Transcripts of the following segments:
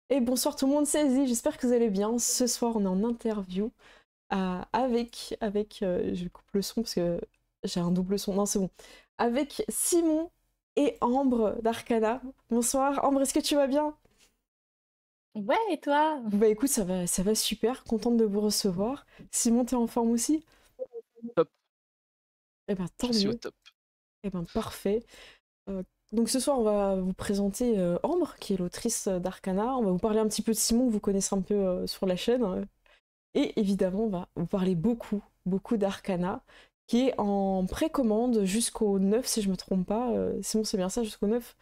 Et bonsoir tout le monde, c'est Izzy, j'espère que vous allez bien. Ce soir, on est en interview je coupe le son parce que j'ai un double son. Non, c'est bon. Avec Simon et Ambre d'Arcana. Bonsoir, Ambre, est-ce que tu vas bien? Ouais, et toi? Bah écoute, ça va super, contente de vous recevoir. Simon, t'es en forme aussi? Top, Eh ben, tant je suis au mieux. top. Eh ben, parfait. Euh, donc ce soir, on va vous présenter Ambre, qui est l'autrice d'Arcana. On va vous parler un petit peu de Simon, que vous connaissez un peu sur la chaîne. Et évidemment, on va vous parler beaucoup, beaucoup d'Arcana, qui est en précommande jusqu'au 9, si je me trompe pas. Simon, c'est bien ça, jusqu'au 9.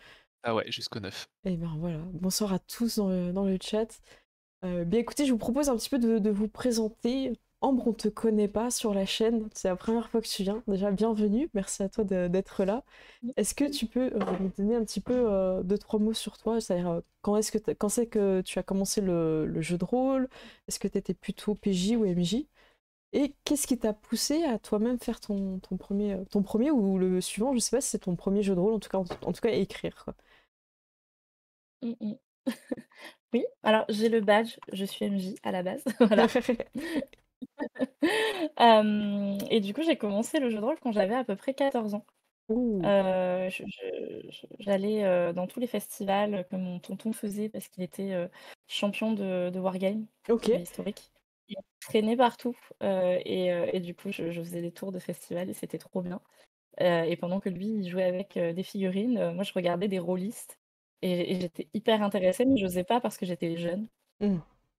Ah ouais, jusqu'au 9. Et ben voilà, bonsoir à tous dans le chat. Bien écoutez, je vous propose un petit peu de vous présenter. Ambre, on te connaît pas sur la chaîne, c'est la première fois que tu viens. Déjà, bienvenue, merci à toi d'être là. Est-ce que tu peux nous donner un petit peu deux, trois mots sur toi? C'est-à-dire, quand c'est que tu as commencé le jeu de rôle? Est-ce que tu étais plutôt PJ ou MJ? Et qu'est-ce qui t'a poussé à toi-même faire ton premier ou le suivant? Je sais pas si c'est ton premier jeu de rôle, en tout cas à écrire, quoi. Mmh mh. Oui, alors j'ai le badge, je suis MJ à la base, voilà. Et du coup, j'ai commencé le jeu de rôle quand j'avais à peu près 14 ans. Ouh, J'allais, dans tous les festivals que mon tonton faisait parce qu'il était, champion de wargame, ok, mais historique. Il traînait partout, et du coup, je faisais des tours de festival et c'était trop bien. Et pendant que lui, il jouait avec, des figurines, moi je regardais des rôlistes et j'étais hyper intéressée, mais j'osais pas parce que j'étais jeune hmm,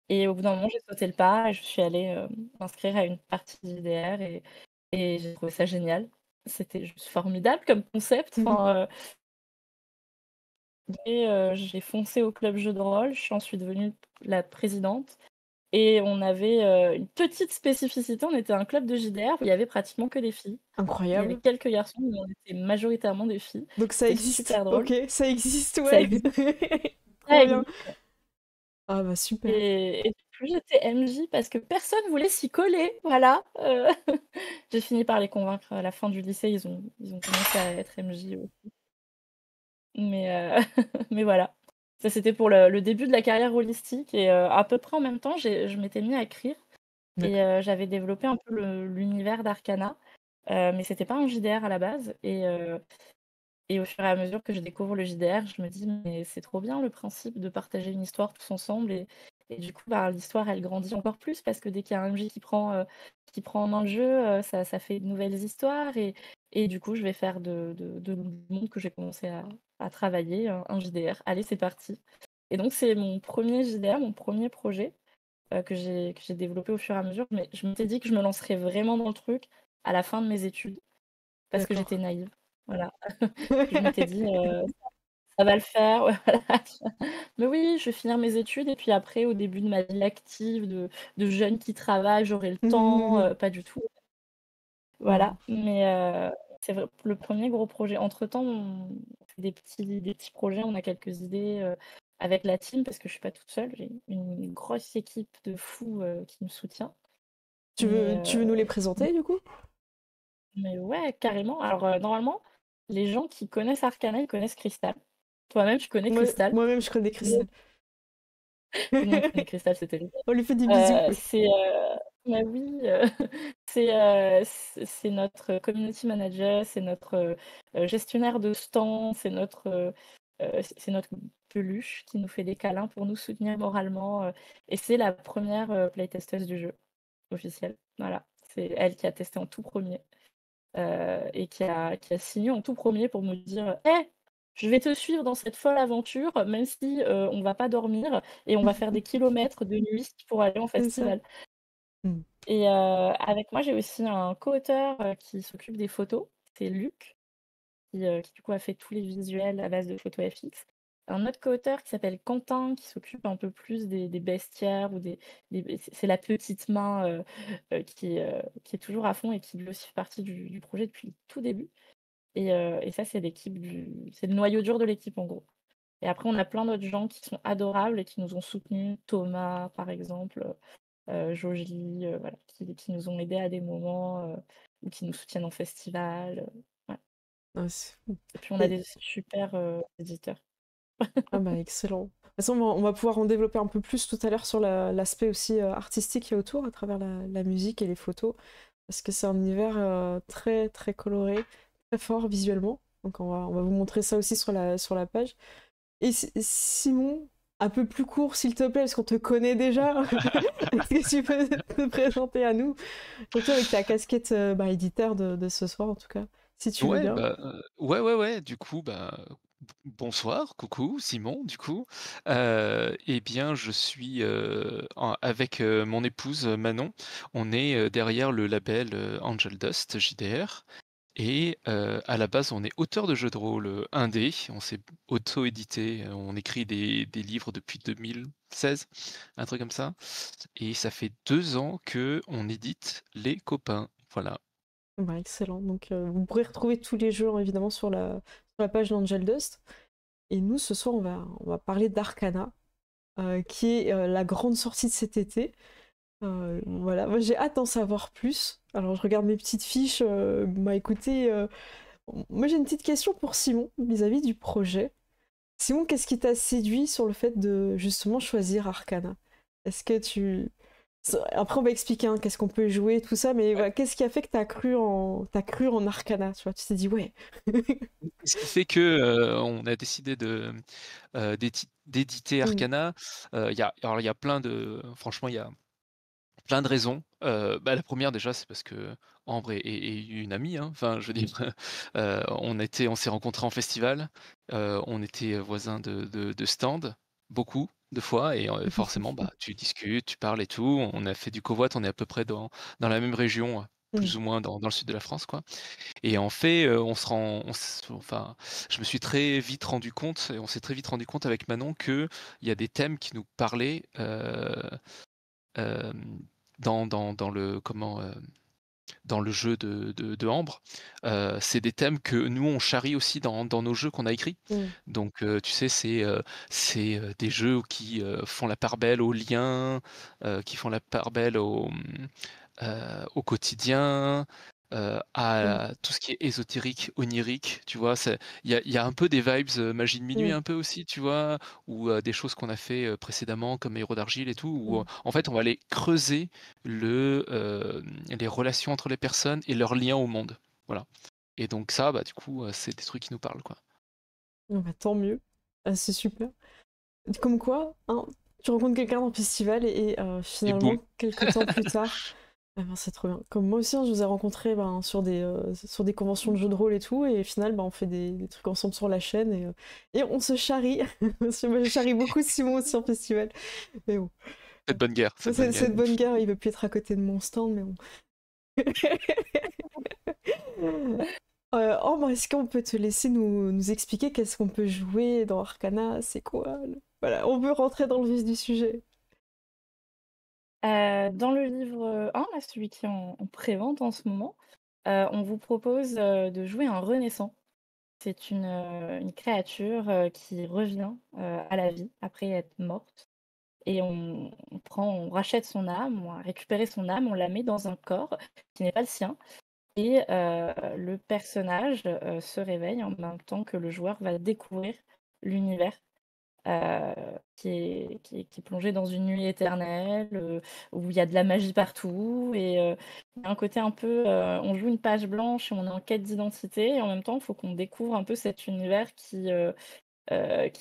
et au bout d'un moment, j'ai sauté le pas et je suis allée, m'inscrire à une partie d'IDR et j'ai trouvé ça génial. C'était juste formidable comme concept, mhm. enfin, j'ai foncé au club jeux de rôle, je suis ensuite devenue la présidente et on avait, une petite spécificité, on était un club de JDR où il y avait pratiquement que des filles. Il y avait Incroyable. quelques garçons, mais on était majoritairement des filles. Donc ça C'était existe, super drôle. ok, ça existe, Ça ouais. existe, Trop ça bien. existe Ah bah super. et du coup, j'étais MJ parce que personne voulait s'y coller, voilà, j'ai fini par les convaincre à la fin du lycée, ils ont commencé à être MJ, mais mais voilà. Ça, c'était pour le début de la carrière holistique et à peu près en même temps, je m'étais mis à écrire et D'accord. j'avais développé un peu l'univers d'Arcana, mais c'était pas un JDR à la base et au fur et à mesure que je découvre le JDR, je me dis: «Mais c'est trop bien le principe de partager une histoire tous ensemble» et du coup, bah, l'histoire, elle grandit encore plus parce que dès qu'il y a un MJ qui prend en main le jeu, ça fait de nouvelles histoires et du coup, je vais faire de monde que j'ai commencé à travailler, un JDR. Allez, c'est parti et donc c'est mon premier JDR, mon premier projet, que j'ai développé au fur et à mesure, mais je m'étais dit que je me lancerais vraiment dans le truc à la fin de mes études parce que D'accord. j'étais naïve. Voilà. Je m'étais dit, «Ça va le faire», ouais, voilà. Mais oui, je vais finir mes études et puis après, au début de ma vie active de jeune qui travaille, j'aurai le temps, pas du tout. Non. Voilà, mais c'est vrai, le premier gros projet. Entre-temps, on fait des petits projets, on a quelques idées, avec la team parce que je suis pas toute seule, j'ai une grosse équipe de fous, qui me soutient. Tu Mais veux, tu veux nous les présenter du coup? mais ouais, carrément. Alors, normalement, les gens qui connaissent Arcana, ils connaissent Crystal. Toi-même, tu connais Moi, Crystal. moi-même, je connais Christelle. Tout le monde connaît Crystal, c'est terrible. On lui fait des bisous. Bah oui, c'est notre community manager, c'est notre, gestionnaire de stand, c'est notre peluche qui nous fait des câlins pour nous soutenir moralement, et c'est la première re playtesteuse du jeu officielle. Voilà, c'est elle qui a testé en tout premier et qui a signé en tout premier pour me dire: «Eh, je vais te suivre dans cette folle aventure, même si, on va pas dormir et on va faire des kilomètres de nuit pour aller en C'est ça. festival». Hmm. Et avec moi, j'ai aussi un co-auteur, qui s'occupe des photos, c'est Luc, qui du coup a fait tous les visuels à base de photos FX. Un autre co-auteur qui s'appelle Quentin, qui s'occupe un peu plus des bestiaires ou c'est la petite main, qui est toujours à fond et qui lui aussi fait partie du projet depuis le tout début. Et ça, c'est le noyau dur de l'équipe, en gros. Et après, on a plein d'autres gens qui sont adorables et qui nous ont soutenus. Thomas, par exemple, Joly, voilà, qui nous ont aidés à des moments, ou qui nous soutiennent en festival, ouais. Ah, c'est fou. Et puis on a Et des super, éditeurs. Ah bah excellent. De toute façon, on va pouvoir en développer un peu plus tout à l'heure sur l'aspect aussi artistique qu'il y a autour à travers la musique et les photos. Parce que c'est un univers très très coloré, très fort visuellement. Donc on va vous montrer ça aussi sur la page. Et Simon, un peu plus court s'il te plaît, parce qu'on te connaît déjà. Est-ce que tu peux te présenter à nous? Surtout avec ta casquette éditeur de ce soir en tout cas, si tu veux Ouais, bien. bah, ouais, du coup, bah, bonsoir, coucou, Simon, du coup. Et bien, je suis, avec, mon épouse, Manon, on est, derrière le label, Angel Dust, JDR et à la base, on est auteur de jeux de rôle, indé. On s'est auto-édité, on écrit des livres depuis 2016, un truc comme ça et ça fait 2 ans que on édite Les Copains, voilà. Bah, excellent. Donc vous pourrez retrouver tous les jeux évidemment sur la page d'Angel Dust. Et nous, ce soir, on va parler d'Arcana, qui est la grande sortie de cet été. Voilà, moi j'ai hâte d'en savoir plus. Alors je regarde mes petites fiches. Bah écoutez, moi j'ai une petite question pour Simon vis-à-vis du projet. Simon, qu'est-ce qui t'a séduit sur le fait de justement choisir Arcana? Est-ce que tu... Après on va expliquer hein, qu'est-ce qu'on peut jouer, tout ça, mais voilà, qu'est-ce qui a fait que t'as cru en Arcana, tu vois? Tu t'es dit ouais. Ce qui fait que, on a décidé d'éditer Mm, Arcana. Il y a plein de franchement, il y a plein de raisons. Bah, la première déjà, c'est parce qu'Ambre est une amie, hein. Enfin, je veux dire, on s'est rencontrés en festival, on était voisins de stand, beaucoup de fois et forcément, bah, tu discutes, tu parles et tout. On a fait du covoit, on est à peu près dans la même région, plus mm, ou moins dans le sud de la France, quoi. Et en fait, enfin, je me suis très vite rendu compte et on s'est très vite rendu compte avec Manon qu'il y a des thèmes qui nous parlaient, hem, dans le dans le jeu de Ambre. C'est des thèmes que nous, on charrie aussi dans nos jeux qu'on a écrits. mm, Donc, tu sais, des jeux qui, font la part belle aux liens, qui font la part belle au quotidien, mm, à tout ce qui est ésotérique, onirique, tu vois? Il y a un peu des vibes, magie de minuit mm, un peu aussi, tu vois? Ou, des choses qu'on a fait, précédemment comme Héros d'argile et tout, où, mm. en fait, on va aller creuser les relations entre les personnes et leurs liens au monde. Voilà et donc ça, bah, du coup, c'est des trucs qui nous parlent, quoi. Bah, tant mieux. Ah, c'est super. Comme quoi, hein, tu rencontres quelqu'un dans le festival et Et boum! finalement, quelques temps plus tard, eh ben, c'est trop bien. Comme moi aussi, hein, je vous ai rencontrés sur des conventions de jeux de rôle et tout, et au final, on fait des trucs ensemble sur la chaîne et on se charrie. Parce que moi, je charrie beaucoup Simon aussi en festival. Mais bon, Cette bonne guerre, cette bonne cette, guerre. cette bonne guerre, il veut plus être à côté de mon stand, mais bon. Ambre, est-ce qu'on peut te laisser nous expliquer qu'est-ce qu'on peut jouer dans Arcana? C'est quoi? Voilà, on veut rentrer dans le vif du sujet. Dans le livre 1, là, celui qui est en prévente en ce moment, on vous propose, de jouer un renaissant. C'est une créature, qui revient, à la vie après être morte et on rachète son âme, on a récupéré son âme, on la met dans un corps qui n'est pas le sien et le personnage, se réveille en même temps que le joueur va découvrir l'univers qui est plongé dans une nuit éternelle, où il y a de la magie partout et il y a un côté un peu, on joue une page blanche et on est en quête d'identité et en même temps, il faut qu'on découvre un peu cet univers qui est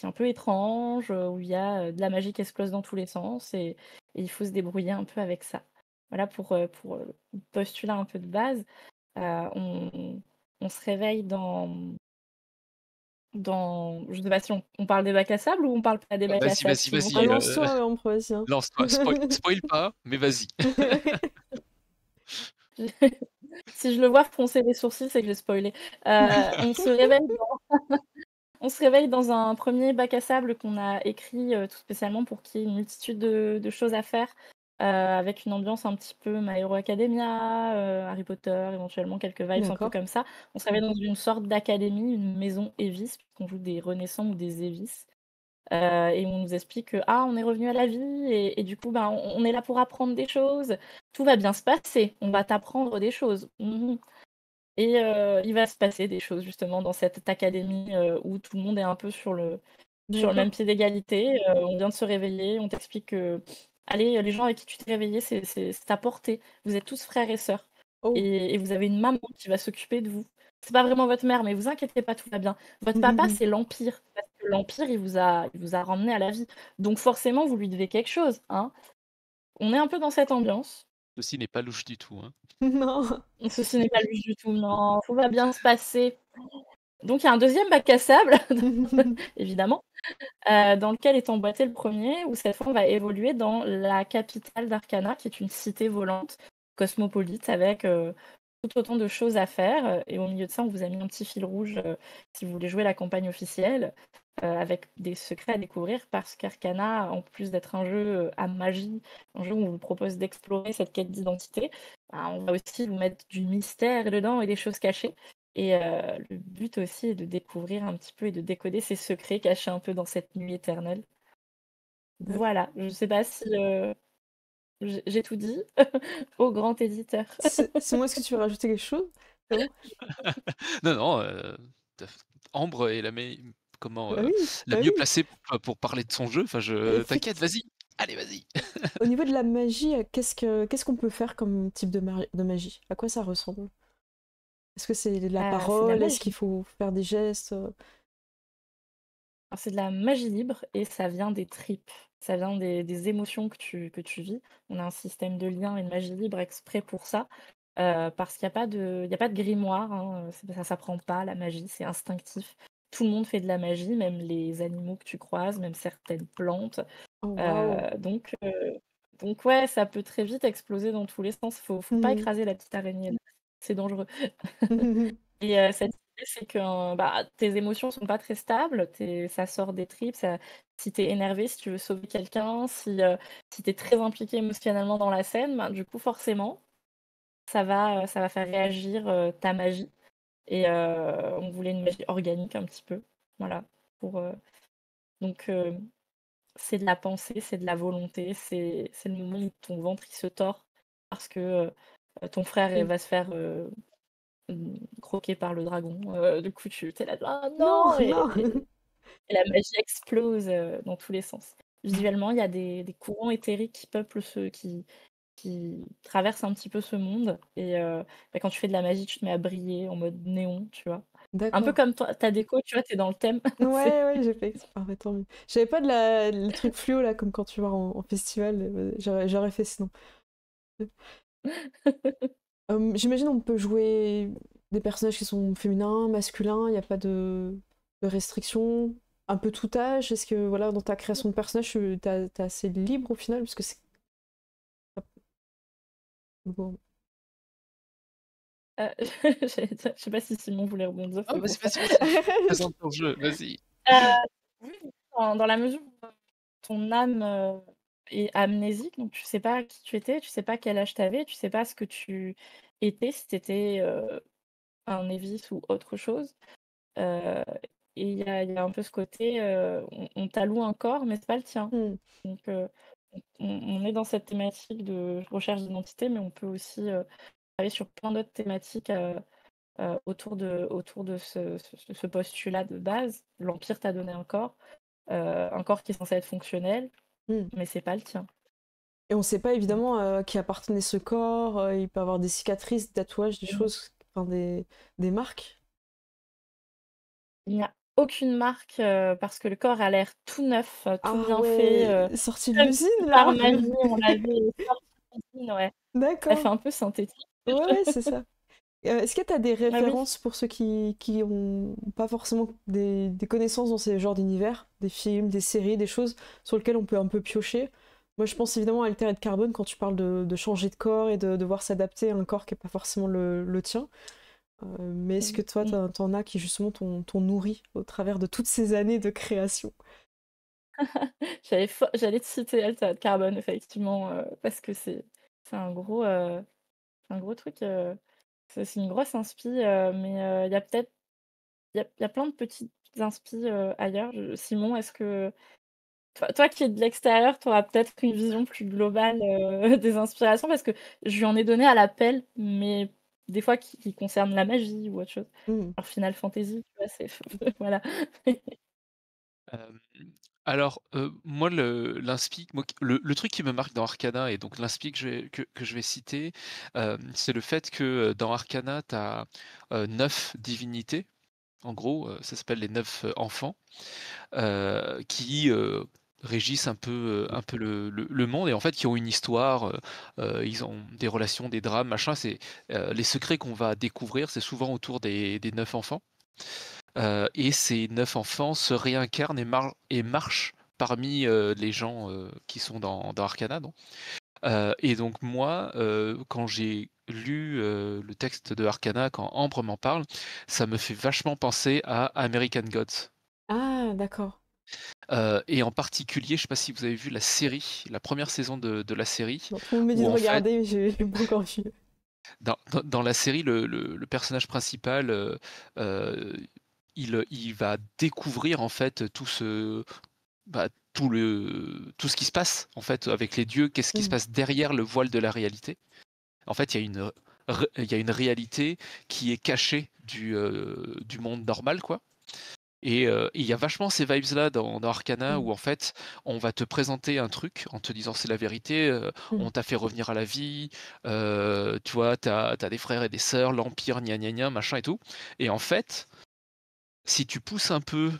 un peu étrange, où il y a, de la magie qui explose dans tous les sens et il faut se débrouiller un peu avec ça. Voilà pour le postulat un peu de base. On se réveille je sais pas si on parle des bacs à sable ou on parle pas des bacs à Vas-y, sable, vas-y, Simon? Ah, vas-y, lance-toi, Ambre, vas-y, hein. lance-toi. Spoil pas, mais vas-y. Si je le vois froncer les sourcils, c'est que j'ai spoilé. On se réveille dans un premier bac à sable qu'on a écrit, tout spécialement pour qu'il y ait une multitude de choses à faire, avec une ambiance un petit peu My Hero Academia, Harry Potter, éventuellement quelques vibes un peu D'accord. comme ça. On se réveille dans une sorte d'académie, une maison Évis, puisqu'on joue des Renaissants ou des Évis. Et on nous explique que: «Ah, on est revenu à la vie et du coup, ben, on est là pour apprendre des choses. Tout va bien se passer, on va t'apprendre des choses. Mmh. Et il va se passer des choses justement dans cette académie, où tout le monde est un peu sur sur le même D'accord. pied d'égalité. On vient de se réveiller, on t'explique que, allez, les gens avec qui tu t'es réveillé, c'est à portée. Vous êtes tous frères et sœurs. Oh. Et vous avez une maman qui va s'occuper de vous. C'est pas vraiment votre mère, mais vous inquiétez pas, tout va bien. Votre papa, c'est l'Empire, parce que l'Empire, il vous a ramené à la vie. Donc forcément, vous lui devez quelque chose, hein. On est un peu dans cette ambiance. Ceci n'est pas louche du tout, hein. Non. Ceci n'est pas lui du tout, non, tout va bien se passer. Donc il y a un deuxième bac à sable, évidemment, dans lequel est emboîté le premier, où cette fois on va évoluer dans la capitale d'Arcana, qui est une cité volante, cosmopolite, avec tout autant de choses à faire. Et au milieu de ça, on vous a mis un petit fil rouge si vous voulez jouer la campagne officielle, avec des secrets à découvrir, parce qu'Arcana, en plus d'être un jeu à magie, un jeu où on vous propose d'explorer cette quête d'identité, bah, on va aussi vous mettre du mystère dedans et des choses cachées. Et le but aussi est de découvrir un petit peu et de décoder ces secrets cachés un peu dans cette nuit éternelle. Voilà, je sais pas si j'ai tout dit au grand éditeur. C'est moi, est-ce que tu veux rajouter quelque chose? C'est bon? Non, non, tu Ambre est comment, Bah oui, la bah mieux oui, placée pour parler de son jeu. Enfin, je t'inquiète, effectivement. vas-y, allez, vas-y. Au niveau de la magie, qu'est-ce qu'on peut faire comme type de magie? À quoi ça ressemble? Est-ce que c'est de la C'est de la parole? Est-ce qu'il magie. faut faire des gestes? Alors, c'est de la magie libre et ça vient des tripes. Ça vient des émotions que tu vis. On a un système de lien et de magie libre exprès pour ça. Parce qu'il y a pas de grimoire, hein, ça s'apprend pas la magie, c'est instinctif. Tout le monde fait de la magie, même les animaux que tu croises, même certaines plantes. Oh waouh! Heu, donc heu, donc ouais, ça peut très vite exploser dans tous les sens. Faut pas Mhm. écraser la petite araignée là, c'est dangereux. Mhm. Et cette idée, c'est que, bah, tes émotions sont pas très stables, ça sort des tripes, si tu es énervé, si tu veux sauver quelqu'un, si tu es très impliqué émotionnellement dans la scène, ben, du coup, forcément, ça va faire réagir, ta magie. Et on voulait une magie organique un petit peu, voilà, pour, donc c'est de la pensée, c'est de la volonté, c'est le moment où ton ventre, il se tord parce que, ton frère, il Oui. va se faire, croquer par le dragon. Du coup, tu es là: «Ah Non, non!» et non! et et la magie explose, dans tous les sens. Visuellement, il y a des courants éthériques qui peuplent qui traversent un petit peu ce monde. Et bah, quand tu fais de la magie, tu te mets à briller en mode néon, tu vois? Un peu D'accord. comme toi, ta déco, tu vois, tu es dans le thème. Ouais, C'est ouais, j'ai fait exprès. Ah bah, tant mieux. J'avais pas le truc fluo là, comme quand tu vas en festival. J'aurais fait sinon. J'imagine on peut jouer des personnages qui sont féminins, masculins, il n'y a pas de restrictions. Un peu tout âge. Est-ce que voilà, dans ta création de personnage, t'es assez libre au final? Parce que c'est. Bon. Heu, j'allais dire, je sais pas si Simon voulait rebondir, Ah, c'est pour vas-y, ça. vas-y, vas-y, présente ton jeu, vas-y. Heu, oui, dans la mesure où ton âme, est amnésique, donc tu sais pas qui tu étais, tu sais pas quel âge tu avais, tu sais pas ce que tu étais, si tu étais, un Névis ou autre chose. Heu et il y a un peu ce côté, on t'alloue un corps, mais c'est pas le tien. Hmm. Donc on est dans cette thématique de recherche d'identité, mais on peut aussi, travailler sur plein d'autres thématiques, autour de ce postulat de base. L'Empire t'a donné un corps qui est censé être fonctionnel, Hmm. mais c'est pas le tien. Et on sait pas Donc évidemment à qui appartenait ce corps. Il peut avoir des cicatrices, des tatouages, des choses, enfin des marques. il n'y a aucune marque, parce que le corps a l'air tout neuf, tout Ah bien fait, ouais, sorti de comme l'usine si par là. magie on l'avait sorti de l'usine, ouais. Ça D'accord. fait un peu synthétique. Ouais, ouais, c'est ça. Est-ce que tu as des Ah oui. références pour ceux qui ont pas forcément des connaissances dans ces genres d'univers, des films, des séries, des choses sur lesquelles on peut un peu piocher? Moi, je pense évidemment à Altered Carbone quand tu parles de changer de corps et de devoir s'adapter à un corps qui n'est pas forcément le tien. Mais est-ce que toi, Mmh. t'en as qui justement t'ont nourri au travers de toutes ces années de création? J'allais te citer Altered Carbone effectivement, parce que c'est un gros truc, c'est une grosse inspi, mais il y a peut-être il y a plein de petites inspi, ailleurs. Simon, est-ce que toi qui es de l'extérieur, tu auras peut-être une vision plus globale, des inspirations? Parce que je lui en ai donné à l'appel, mais des fois qui concernent la magie ou autre chose. Hmm. Alors Final Fantasy, tu vois, c'est voilà. Hem, Alors, moi l'inspi moi qui le truc qui me marque dans Arcana et donc l'inspi que je vais citer, c'est le fait que, dans Arcana, tu as, 9 divinités. En gros, ça s'appelle les 9 enfants, qui, régissent un peu le monde et en fait qui ont une histoire, ils ont des relations, des drames, machin. C'est, les secrets qu'on va découvrir, c'est souvent autour des 9 enfants. Et ces 9 enfants se réincarnent et marchent parmi, les gens, qui sont dans Arcana donc. Et donc moi, quand j'ai lu, le texte de Arcana, quand Ambre m'en parle, ça me fait vachement penser à American Gods. Ah, d'accord. Et en particulier, je sais pas si vous avez vu la série, la première saison de la série, Bon, tout le monde me dit où de en fait, regarder, mais j'ai pas encore vu. dans la série, le personnage principal, il va découvrir en fait tout ce qui se passe en fait avec les dieux, qu'est-ce qui se Mhm. passe derrière le voile de la réalité. En fait, il y a une réalité qui est cachée du monde normal, quoi. Et il y a vachement ces vibes-là dans Arcana Mhm. où en fait on va te présenter un truc en te disant c'est la vérité, Mhm. on t'a fait revenir à la vie, tu vois, t'as des frères et des sœurs, l'Empire, gna gna gna, machin et tout. Et en fait, si tu pousses un peu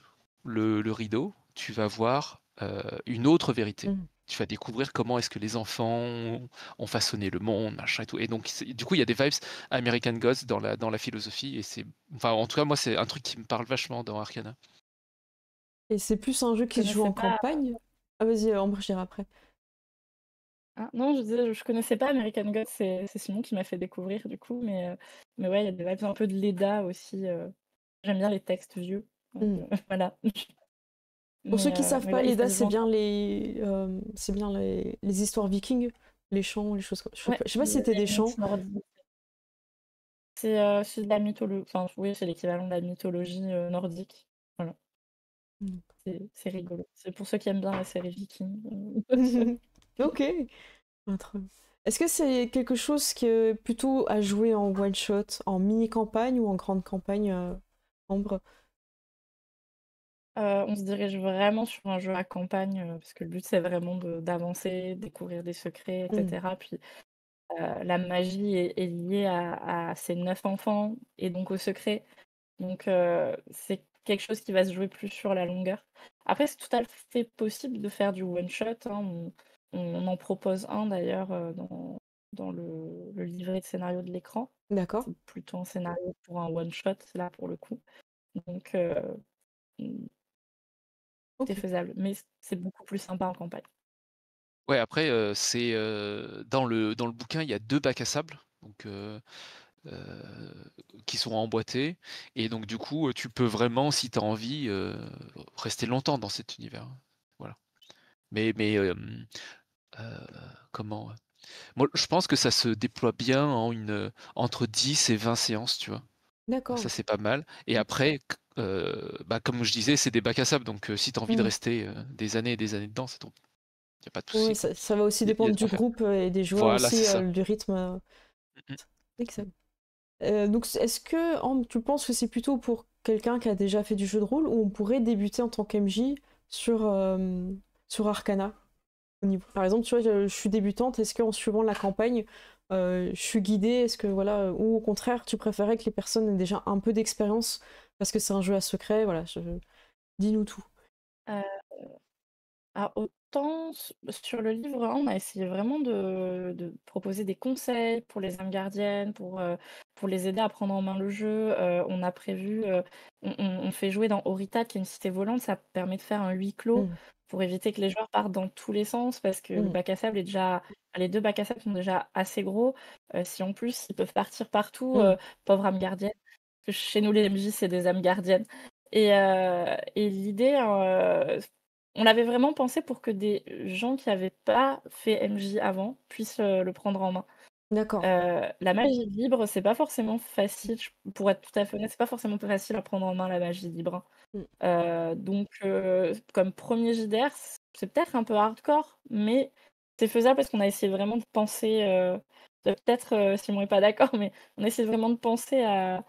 le rideau, tu vas voir une autre vérité. Mhm. Tu vas découvrir comment est-ce que les enfants ont façonné le monde, machin et tout. Et donc, du coup, il y a des vibes American Gods dans la philosophie. Et c'est, enfin, en tout cas, moi, c'est un truc qui me parle vachement dans Arcana. Et c'est plus un jeu Je qui se joue connaissais en pas. campagne? Ah, vas-y, Ambre, je dirai après. Ah, non, je disais, je connaissais pas American Gods, c'est Simon qui m'a fait découvrir du coup, mais ouais, il y a des vibes un peu de Leda aussi. J'aime bien les textes vieux, donc Mhm. voilà. Pour ceux qui savent Mais pas, ouais, et ça l'Eda, se joue en c'est bien les histoires vikings, les chants, les choses comme ça. ouais, Je sais pas si c'était des les chants. mythes nordiques. C'est de la mythologie, enfin oui, c'est l'équivalent de la mythologie nordique. Voilà, Mhm. c'est rigolo. C'est pour ceux qui aiment bien la série Viking. Ok. Ah, trop bien. Est-ce que c'est quelque chose qui est plutôt à jouer en one shot, en mini campagne ou en grande campagne, Ambre? On se dirige vraiment sur un jeu à campagne, parce que le but c'est vraiment d'avancer, découvrir des secrets, et Mhm. cetera. Puis la magie est liée à ces 9 enfants et donc au secret. Donc c'est quelque chose qui va se jouer plus sur la longueur. Après, c'est tout à fait possible de faire du one shot, hein. On en propose un d'ailleurs, dans le livret de scénario de l'écran. D'accord. C'est plutôt un scénario pour un one shot, là, pour le coup. Donc mmh, c'est Ok. faisable, mais c'est beaucoup plus sympa en campagne. Ouais, après, c'est dans le bouquin, il y a 2 bacs à sable, donc qui sont emboîtés, et donc du coup, tu peux vraiment, si tu as envie, rester longtemps dans cet univers. Voilà. Mais heu, comment? Moi, je pense que ça se déploie bien entre 10 et 20 séances, tu vois? D'accord. Ça, c'est pas mal. Et après, bah, comme je disais, c'est des bacs à sable, donc si tu as envie de Mhm. rester, des années et des années dedans, il y a pas de Oui, souci, quoi. ça va aussi Il y a dépendre de quoi du faire. groupe et des joueurs Voilà, c'est aussi, ça. du rythme. Mmh mh. Excellent. Donc, est-ce que, Ambre, tu penses que c'est plutôt pour quelqu'un qui a déjà fait du jeu de rôle ou on pourrait débuter en tant qu'MJ sur Arcana? Par exemple, tu vois, je suis débutante, est-ce qu'en suivant la campagne, je suis guidée, est-ce que voilà, ou au contraire, tu préférais que les personnes aient déjà un peu d'expérience parce que c'est un jeu à secret, voilà, dis-nous tout. Heu Alors autant sur le livre 1, on a essayé vraiment de proposer des conseils pour les âmes gardiennes, pour les aider à prendre en main le jeu. On a prévu, on fait jouer dans Oritat, qui est une cité volante, ça permet de faire un huis clos Mm, pour éviter que les joueurs partent dans tous les sens parce que le mm, bac à sable est déjà les 2 bacs à sable sont déjà assez gros. Si en plus ils peuvent partir partout, mm, pauvres âmes gardiennes, parce que chez nous les MJ, c'est des âmes gardiennes et l'idée, on l'avait vraiment pensé pour que des gens qui n'avaient pas fait MJ avant puissent, le prendre en main. d'accord. La magie libre, c'est pas forcément facile, pour être tout à fait honnête, c'est pas forcément plus facile à prendre en main la magie libre, Mm, donc comme premier er JDR, c'est peut-être un peu hardcore, mais c'est faisable parce qu'on a essayé vraiment de penser, peut-être, Simon est pas d'accord, mais on a essayé vraiment de penser à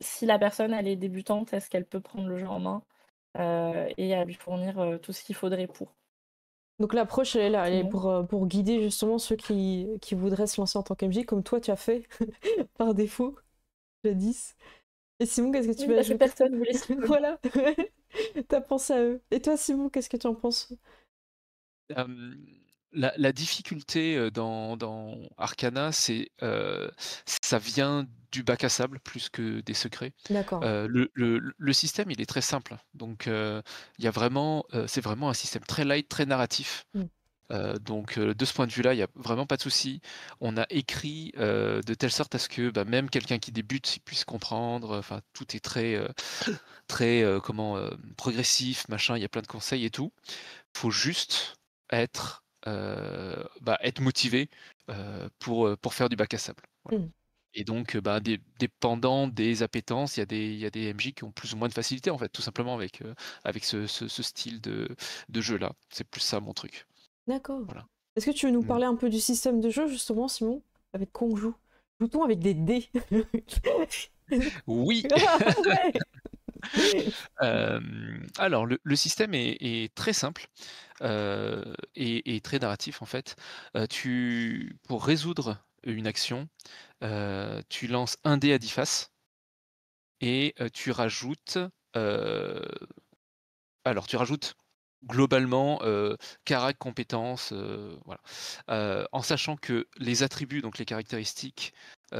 si la personne elle est débutante, est-ce qu'elle peut prendre le jeu en main? et à lui fournir tout ce qu'il faudrait pour. Donc l'approche, elle est là, elle est Sinon, pour guider justement ceux qui voudraient se lancer en tant qu'MJ, comme toi tu as fait, par défaut, jadis. Et Simon, qu'est-ce que tu oui, vas parce que ajouter? personne voulait s'y coller. Voilà, t'as pensé à eux. Et toi, Simon, qu'est-ce que tu en penses? Hem, la difficulté, dans Arcana, ça vient du bac à sable plus que des secrets. D'accord. Le système, il est très simple, donc il y a vraiment, c'est vraiment un système très light, très narratif. Mm. De ce point de vue-là, il y a vraiment pas de souci. On a écrit, de telle sorte à ce que, bah, même quelqu'un qui débute, il puisse comprendre, enfin tout est très, progressif, machin, il y a plein de conseils et tout. Faut juste être motivé, pour faire du bac à sable. Voilà. Mm. Et donc, bah, dépendant des appétences, il y a des MJ qui ont plus ou moins de facilité, en fait, tout simplement avec ce style de jeu-là. C'est plus ça mon truc. D'accord. Voilà. Est-ce que tu veux nous Mmh. parler un peu du système de jeu, justement, Simon? Avec quoi on joue? Joue-t-on avec des dés? Oui! Ah ouais! Alors le système est très simple, et très narratif, en fait. Pour résoudre une action, tu lances un dé à 10 faces et tu rajoutes, globalement, carac, compétences, voilà. En sachant que les attributs, donc les caractéristiques,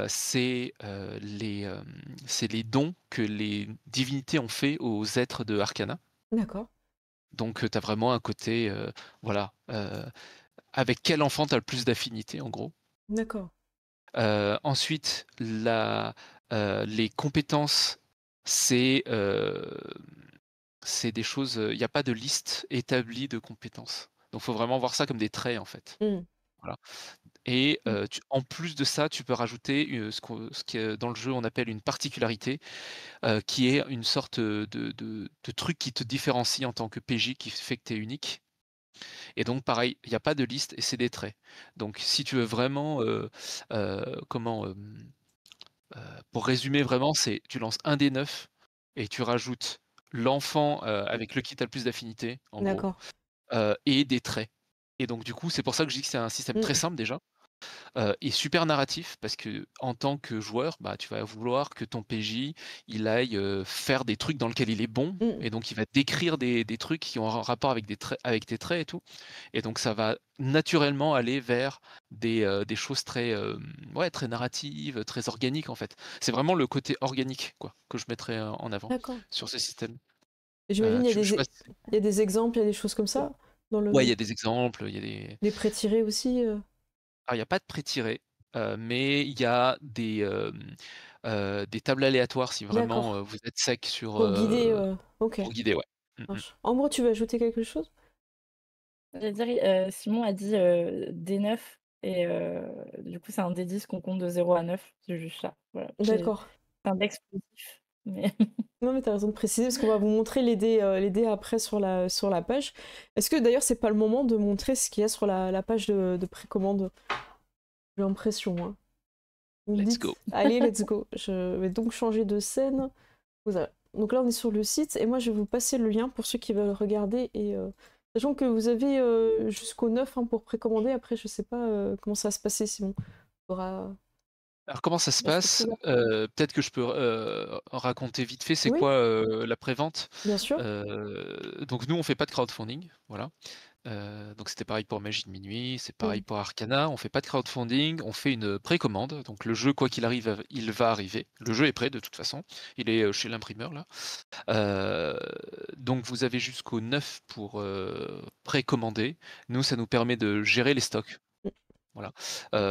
c'est les dons que les divinités ont fait aux êtres de Arcana. D'accord, Donc, tu as vraiment un côté, voilà, avec quel enfant tu as le plus d'affinité, en gros. d'accord. Ensuite, les compétences, c'est, c'est des choses, il y a pas de liste établie de compétences. Donc faut vraiment voir ça comme des traits, en fait. Mm. Voilà. Et Mm. en plus de ça, tu peux rajouter, ce qui dans le jeu on appelle une particularité, qui est une sorte, de truc qui te différencie en tant que PJ, qui fait que tu es unique. Et donc pareil, il y a pas de liste et c'est des traits. Donc si tu veux vraiment, pour résumer vraiment, c'est tu lances un des 9 et tu rajoutes l'enfant, avec lequel tu as le plus d'affinité, en gros, D'accord. et des traits. Et donc du coup, c'est pour ça que je dis que c'est un système très Mm. simple déjà, et super narratif parce que en tant que joueur, bah, tu vas vouloir que ton PJ, il aille, faire des trucs dans lesquels il est bon Mm. et donc il va décrire des trucs qui ont un rapport avec tes traits et tout. Et donc ça va naturellement aller vers des choses très, ouais, très narratives, très organiques, en fait. C'est vraiment le côté organique, quoi, que je mettrais, en avant D'accord. sur ce système. Et j'imagine Je sais pas si il y a des exemples, il y a des choses comme ça dans ouais, il le... y a des exemples, il y a des Les pré-tirés aussi. alors il y a pas de pré-tiré, mais il y a des tables aléatoires si vraiment, D'accord. vous êtes sec sur, Pour guider. Ok. pour guider, ouais. Marche. Ambre, tu veux ajouter quelque chose? J'allais dire, Simon a dit, D9 et du coup, c'est un D10 qu'on compte de 0 à 9. C'est juste ça. Voilà. D'accord. C'est un explosif, mais Non, mais t'as raison de préciser parce qu'on va vous montrer les dés après sur la page. Est-ce que d'ailleurs, c'est pas le moment de montrer ce qu'il y a sur la page de précommande? J'ai l'impression, hein. Vous me Let's dites, go. allez, let's go. Je vais donc changer de scène. Voilà. Donc là, on est sur le site et moi, je vais vous passer le lien pour ceux qui veulent regarder. Et sachant que vous avez jusqu'au 9 hein, pour précommander. Après, je sais pas comment ça va se passer, Simon. Faudra... Alors comment ça se bah, je peux passe? toujours Peut-être que je peux, raconter vite fait c'est Oui, quoi, la prévente? bien sûr. Donc nous on fait pas de crowdfunding, voilà. Donc c'était pareil pour Magie de Minuit, c'est pareil Mm. pour Arcana, on fait pas de crowdfunding, on fait une précommande. Donc le jeu, quoi qu'il arrive, il va arriver. Le jeu est prêt de toute façon, il est, chez l'imprimeur là. Donc vous avez jusqu'au 9 pour, précommander. Nous, ça nous permet de gérer les stocks. Voilà.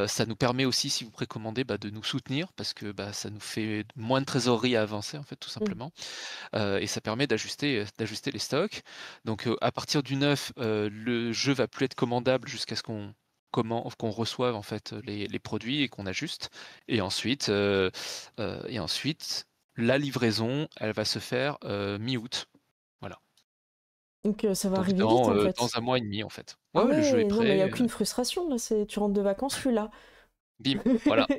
Ça nous permet aussi, si vous précommandez, bah, de nous soutenir parce que, bah, ça nous fait moins de trésorerie à avancer, en fait, tout Mm. simplement. Et ça permet d'ajuster les stocks. Donc, à partir du 9, le jeu va plus être commandable jusqu'à ce qu'on reçoive, en fait, les produits et qu'on ajuste. Et ensuite, la livraison, elle va se faire, mi-août. Voilà. Donc ça va Donc arriver vite en dans fait. 1 mois et demi, en fait. Ah Ouais, ouais, le jeu est ouais, non, mais il n'y a prêt, aucune frustration là. Tu rentres de vacances, je suis là. bim, voilà. Ah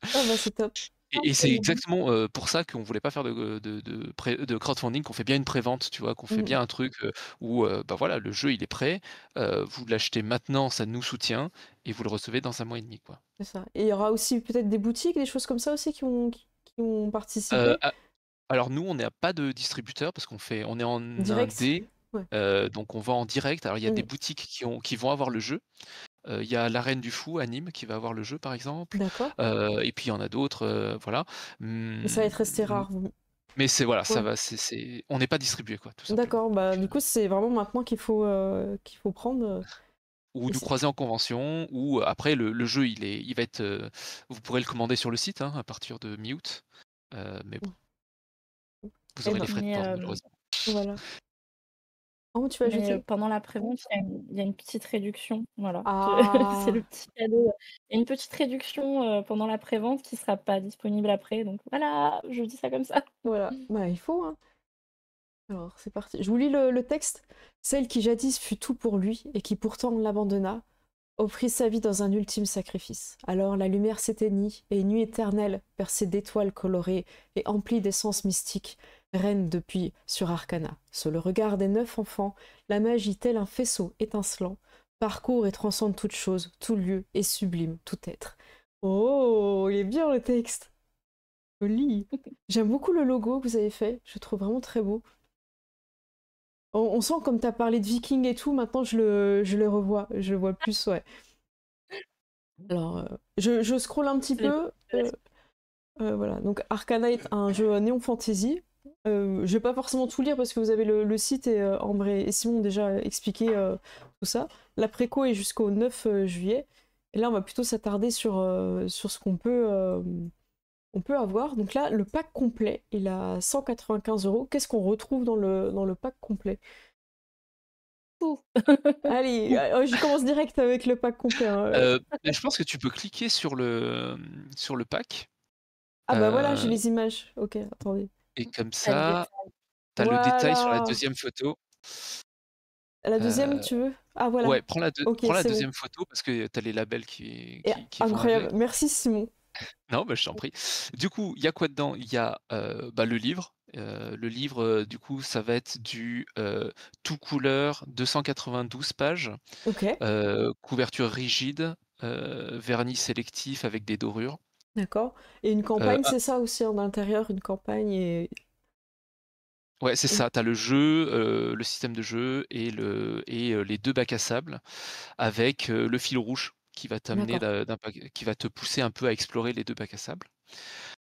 bah c'est top. Et c'est exactement, pour ça qu'on voulait pas faire de crowdfunding, qu'on fait bien une prévente, tu vois? Qu'on fait Mmh. bien un truc, où, bah, voilà, le jeu il est prêt, vous l'achetez maintenant, ça nous soutient et vous le recevez dans 1 mois et demi, quoi. C'est ça. Et il y aura aussi peut-être des boutiques, des choses comme ça aussi qui vont Heu, participer? a alors nous, on n'a pas de distributeur parce on est en Direct? indé, Ouais. donc on vend en direct. Alors il y a des Mmh. boutiques qui vont avoir le jeu. Il y a l'Arène du Fou à Nîmes qui va avoir le jeu, par exemple, D'accord. et puis il y en a d'autres, voilà. Mais ça va Mmh, être resté rare. mais c'est voilà, ça Ouais. va, on n'est pas distribué, quoi, tout simplement. D'accord, bah, Donc, du coup, c'est vraiment maintenant qu'il faut prendre, ou et nous c'est croiser en convention, ou après le jeu, il va être, vous pourrez le commander sur le site, hein, à partir de mi-août, mais bon, mmh. vous Et aurez les ben, frais de Mais, port malheureusement. voilà. Oh, tu vas ajouter? pendant l'après-vente, il y a une petite réduction, voilà. C'est le Ah! petit cadeau. Il y a une petite réduction, pendant l'après-vente qui sera pas disponible après, donc voilà, je dis ça comme ça. Voilà. Bah, il faut, hein. Alors, c'est parti. Je vous lis le texte. Celle qui jadis fut tout pour lui et qui pourtant l'abandonna, offrit sa vie dans un ultime sacrifice. Alors la lumière s'éteignit, et une nuit éternelle, percée d'étoiles colorées et emplie d'essences mystiques, règne depuis sur Arcana. Sous le regard des 9 enfants, la magie, tel un faisceau étincelant, parcourt et transcende toute chose, tout lieu et sublime tout être. Oh, il est bien le texte. Joli. J'aime beaucoup le logo que vous avez fait, je le trouve vraiment très beau. On sent comme tu as parlé de Viking et tout, maintenant je le revois, je le vois plus, ouais. Alors, je scrolle un petit Les peu. restes. Voilà, donc Arcana est un jeu néon fantasy. Je vais pas forcément tout lire parce que vous avez le site et Ambre et Simon ont déjà expliqué tout ça. La préco est jusqu'au 9 juillet. Et là, on va plutôt s'attarder sur ce on peut avoir. Donc là, le pack complet, il a 195 €. Qu'est-ce qu'on retrouve dans le pack complet? Tout. Allez, je commence direct avec le pack complet, hein. Je pense que tu peux cliquer sur le pack, Ah bah voilà, j'ai heu les images. Ok, attendez. et comme Elle ça, détaille. tu as le détail sur la Voilà. deuxième photo. La deuxième, Heu, tu veux? Ah voilà. ouais, Ok, prends la c'est bon. deuxième photo parce que tu as les labels Et qui vont incroyable. avec. Merci Simon. Non, bah, je t'en prie. Du coup, il y a quoi dedans? Il y a, bah, le livre. Le livre, du coup, ça va être du, tout couleur, 292 pages, Ok, couverture rigide, vernis sélectif avec des dorures. d'accord. Et une Heu, campagne, ah c'est ça aussi en intérieur, une campagne et... ouais, c'est Mm. ça, tu as le jeu, le système de jeu les 2 bacs à sable avec, le fil rouge qui va t'amener D'accord. qui va te pousser un peu à explorer les 2 bacs à sable.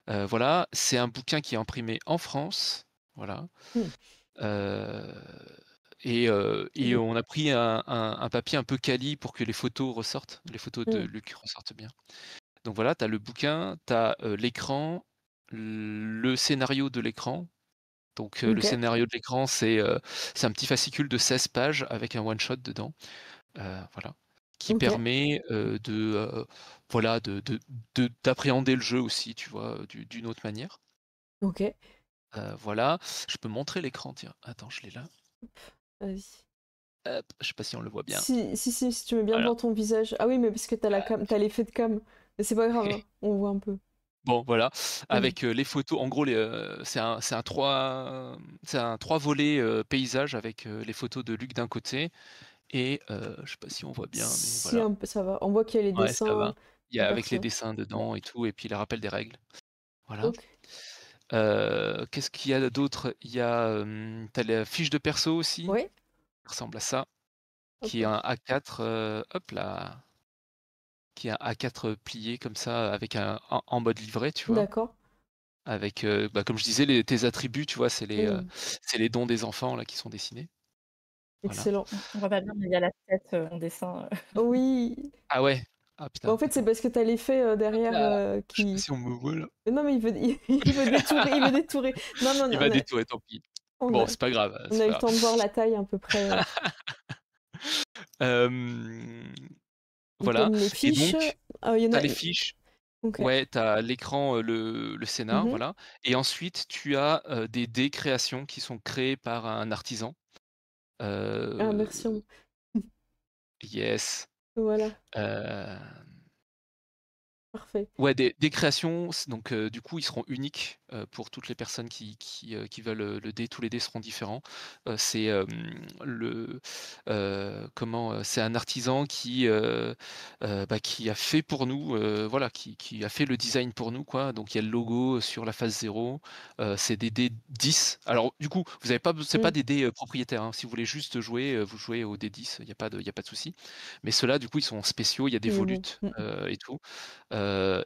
Voilà, c'est un bouquin qui est imprimé en France, voilà, Hmm. heu C'est et beau. on a pris un papier un peu quali pour que les photos ressortent, les photos de Hmm. Luc ressortent bien. Donc voilà, tu as le bouquin, tu as, l'écran, le scénario de l'écran. Donc le Ok, scénario de l'écran, c'est un petit fascicule de 16 pages avec un one shot dedans, voilà, qui ok, permet, voilà, d'appréhender le jeu aussi, tu vois, d'une autre manière. ok. Voilà, je peux montrer l'écran, tiens. Attends, je l'ai là. Vas-y. Hop, je sais pas si on le voit bien. Si tu mets bien Voilà. devant ton visage. Ah oui, mais parce que t'as la cam, t'as l'effet de cam. Mais c'est pas grave, hein, on voit un peu. Bon, voilà, Allez. avec, les photos en gros c'est un 3 volets, paysage avec, les photos de Luc d'un côté et je sais pas si on voit bien, mais Si voilà. un peu, ça va. On voit qu'il y a les Ouais, ça va. dessins Il y des a avec les personnages. dessins dedans et tout et puis les rappels des règles. Voilà. Ok. Qu'est-ce qu'il y a d'autre? Il y a, tu as la fiche de perso aussi, Oui. qui ressemble à ça, Hop qui est là. un A4, hop là, qui est un A4 plié comme ça avec en mode livret, tu vois? D'accord. Avec, bah, comme je disais, tes attributs, tu vois? Hmm. C'est les dons des enfants là qui sont dessinés. Voilà. Excellent. On voit pas bien, mais il y a la tête, en dessin. Oui. Ah ouais! Ah Bah, putain, en fait, c'est attends. parce que t'as l'effet Hop derrière là! Je sais pas qui... si on me voit là. Mais non, mais il veut détourer, il veut détourer. Non, non, Il non, va détourer, tant pis. on Bon, a, c'est pas grave, on c'est a eu pas le grave. temps de voir la taille à peu près. Hem, Donc, voilà comme les et fiches, donc il y en tu as a... les fiches. Ok. Ouais, tu as l'écran, le scénar, Mhm. voilà et ensuite tu as, des dés créations qui sont créés par un artisan. Ah, Heu, merci. yes, Voilà. hem, Parfait. Ouais, des créations, donc du coup, ils seront uniques, pour toutes les personnes qui veulent, le dé. Tous les dés seront différents. C'est, le c'est un artisan qui a fait pour nous, voilà, qui a fait le design pour nous, quoi. Donc il y a le logo sur la phase 0, c'est des dés 10. Alors du coup, vous avez pas c'est pas Mmh. des dés, propriétaires, hein. Si vous voulez juste jouer, vous jouez aux dés 10, il y a pas de souci. Mais ceux-là, du coup, ils sont spéciaux, il y a des Il est bon. volutes, et tout.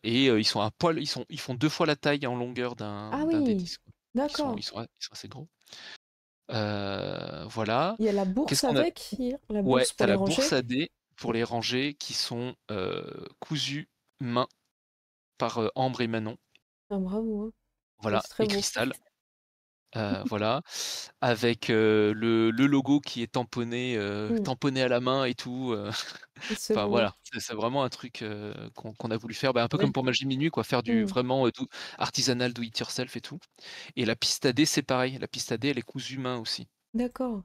Ils font 2 fois la taille en longueur Ah d'un des oui! 10, quoi. Donc D'accord. ils sont assez gros. Voilà. Il y a la Qu'est-ce bourse qu'on a? avec? La Ouais, bourse tu pour as les la bourse ranger? à dés pour les rangées qui sont, cousues main par, Ambre et Manon. Ah bravo, hein. Ouais, Voilà, c'est très et beau. Cristal. Voilà, avec, le logo qui est Mmh. tamponné à la main et tout, C'est enfin beau. voilà, c'est vraiment un truc, qu'on a voulu faire, bah, un peu Oui. comme pour Magie de Minuit, quoi, faire du Mmh. vraiment, artisanal, do it yourself et tout. Et la piste à dés, c'est pareil, la piste à dés, elle est cousue main aussi. D'accord.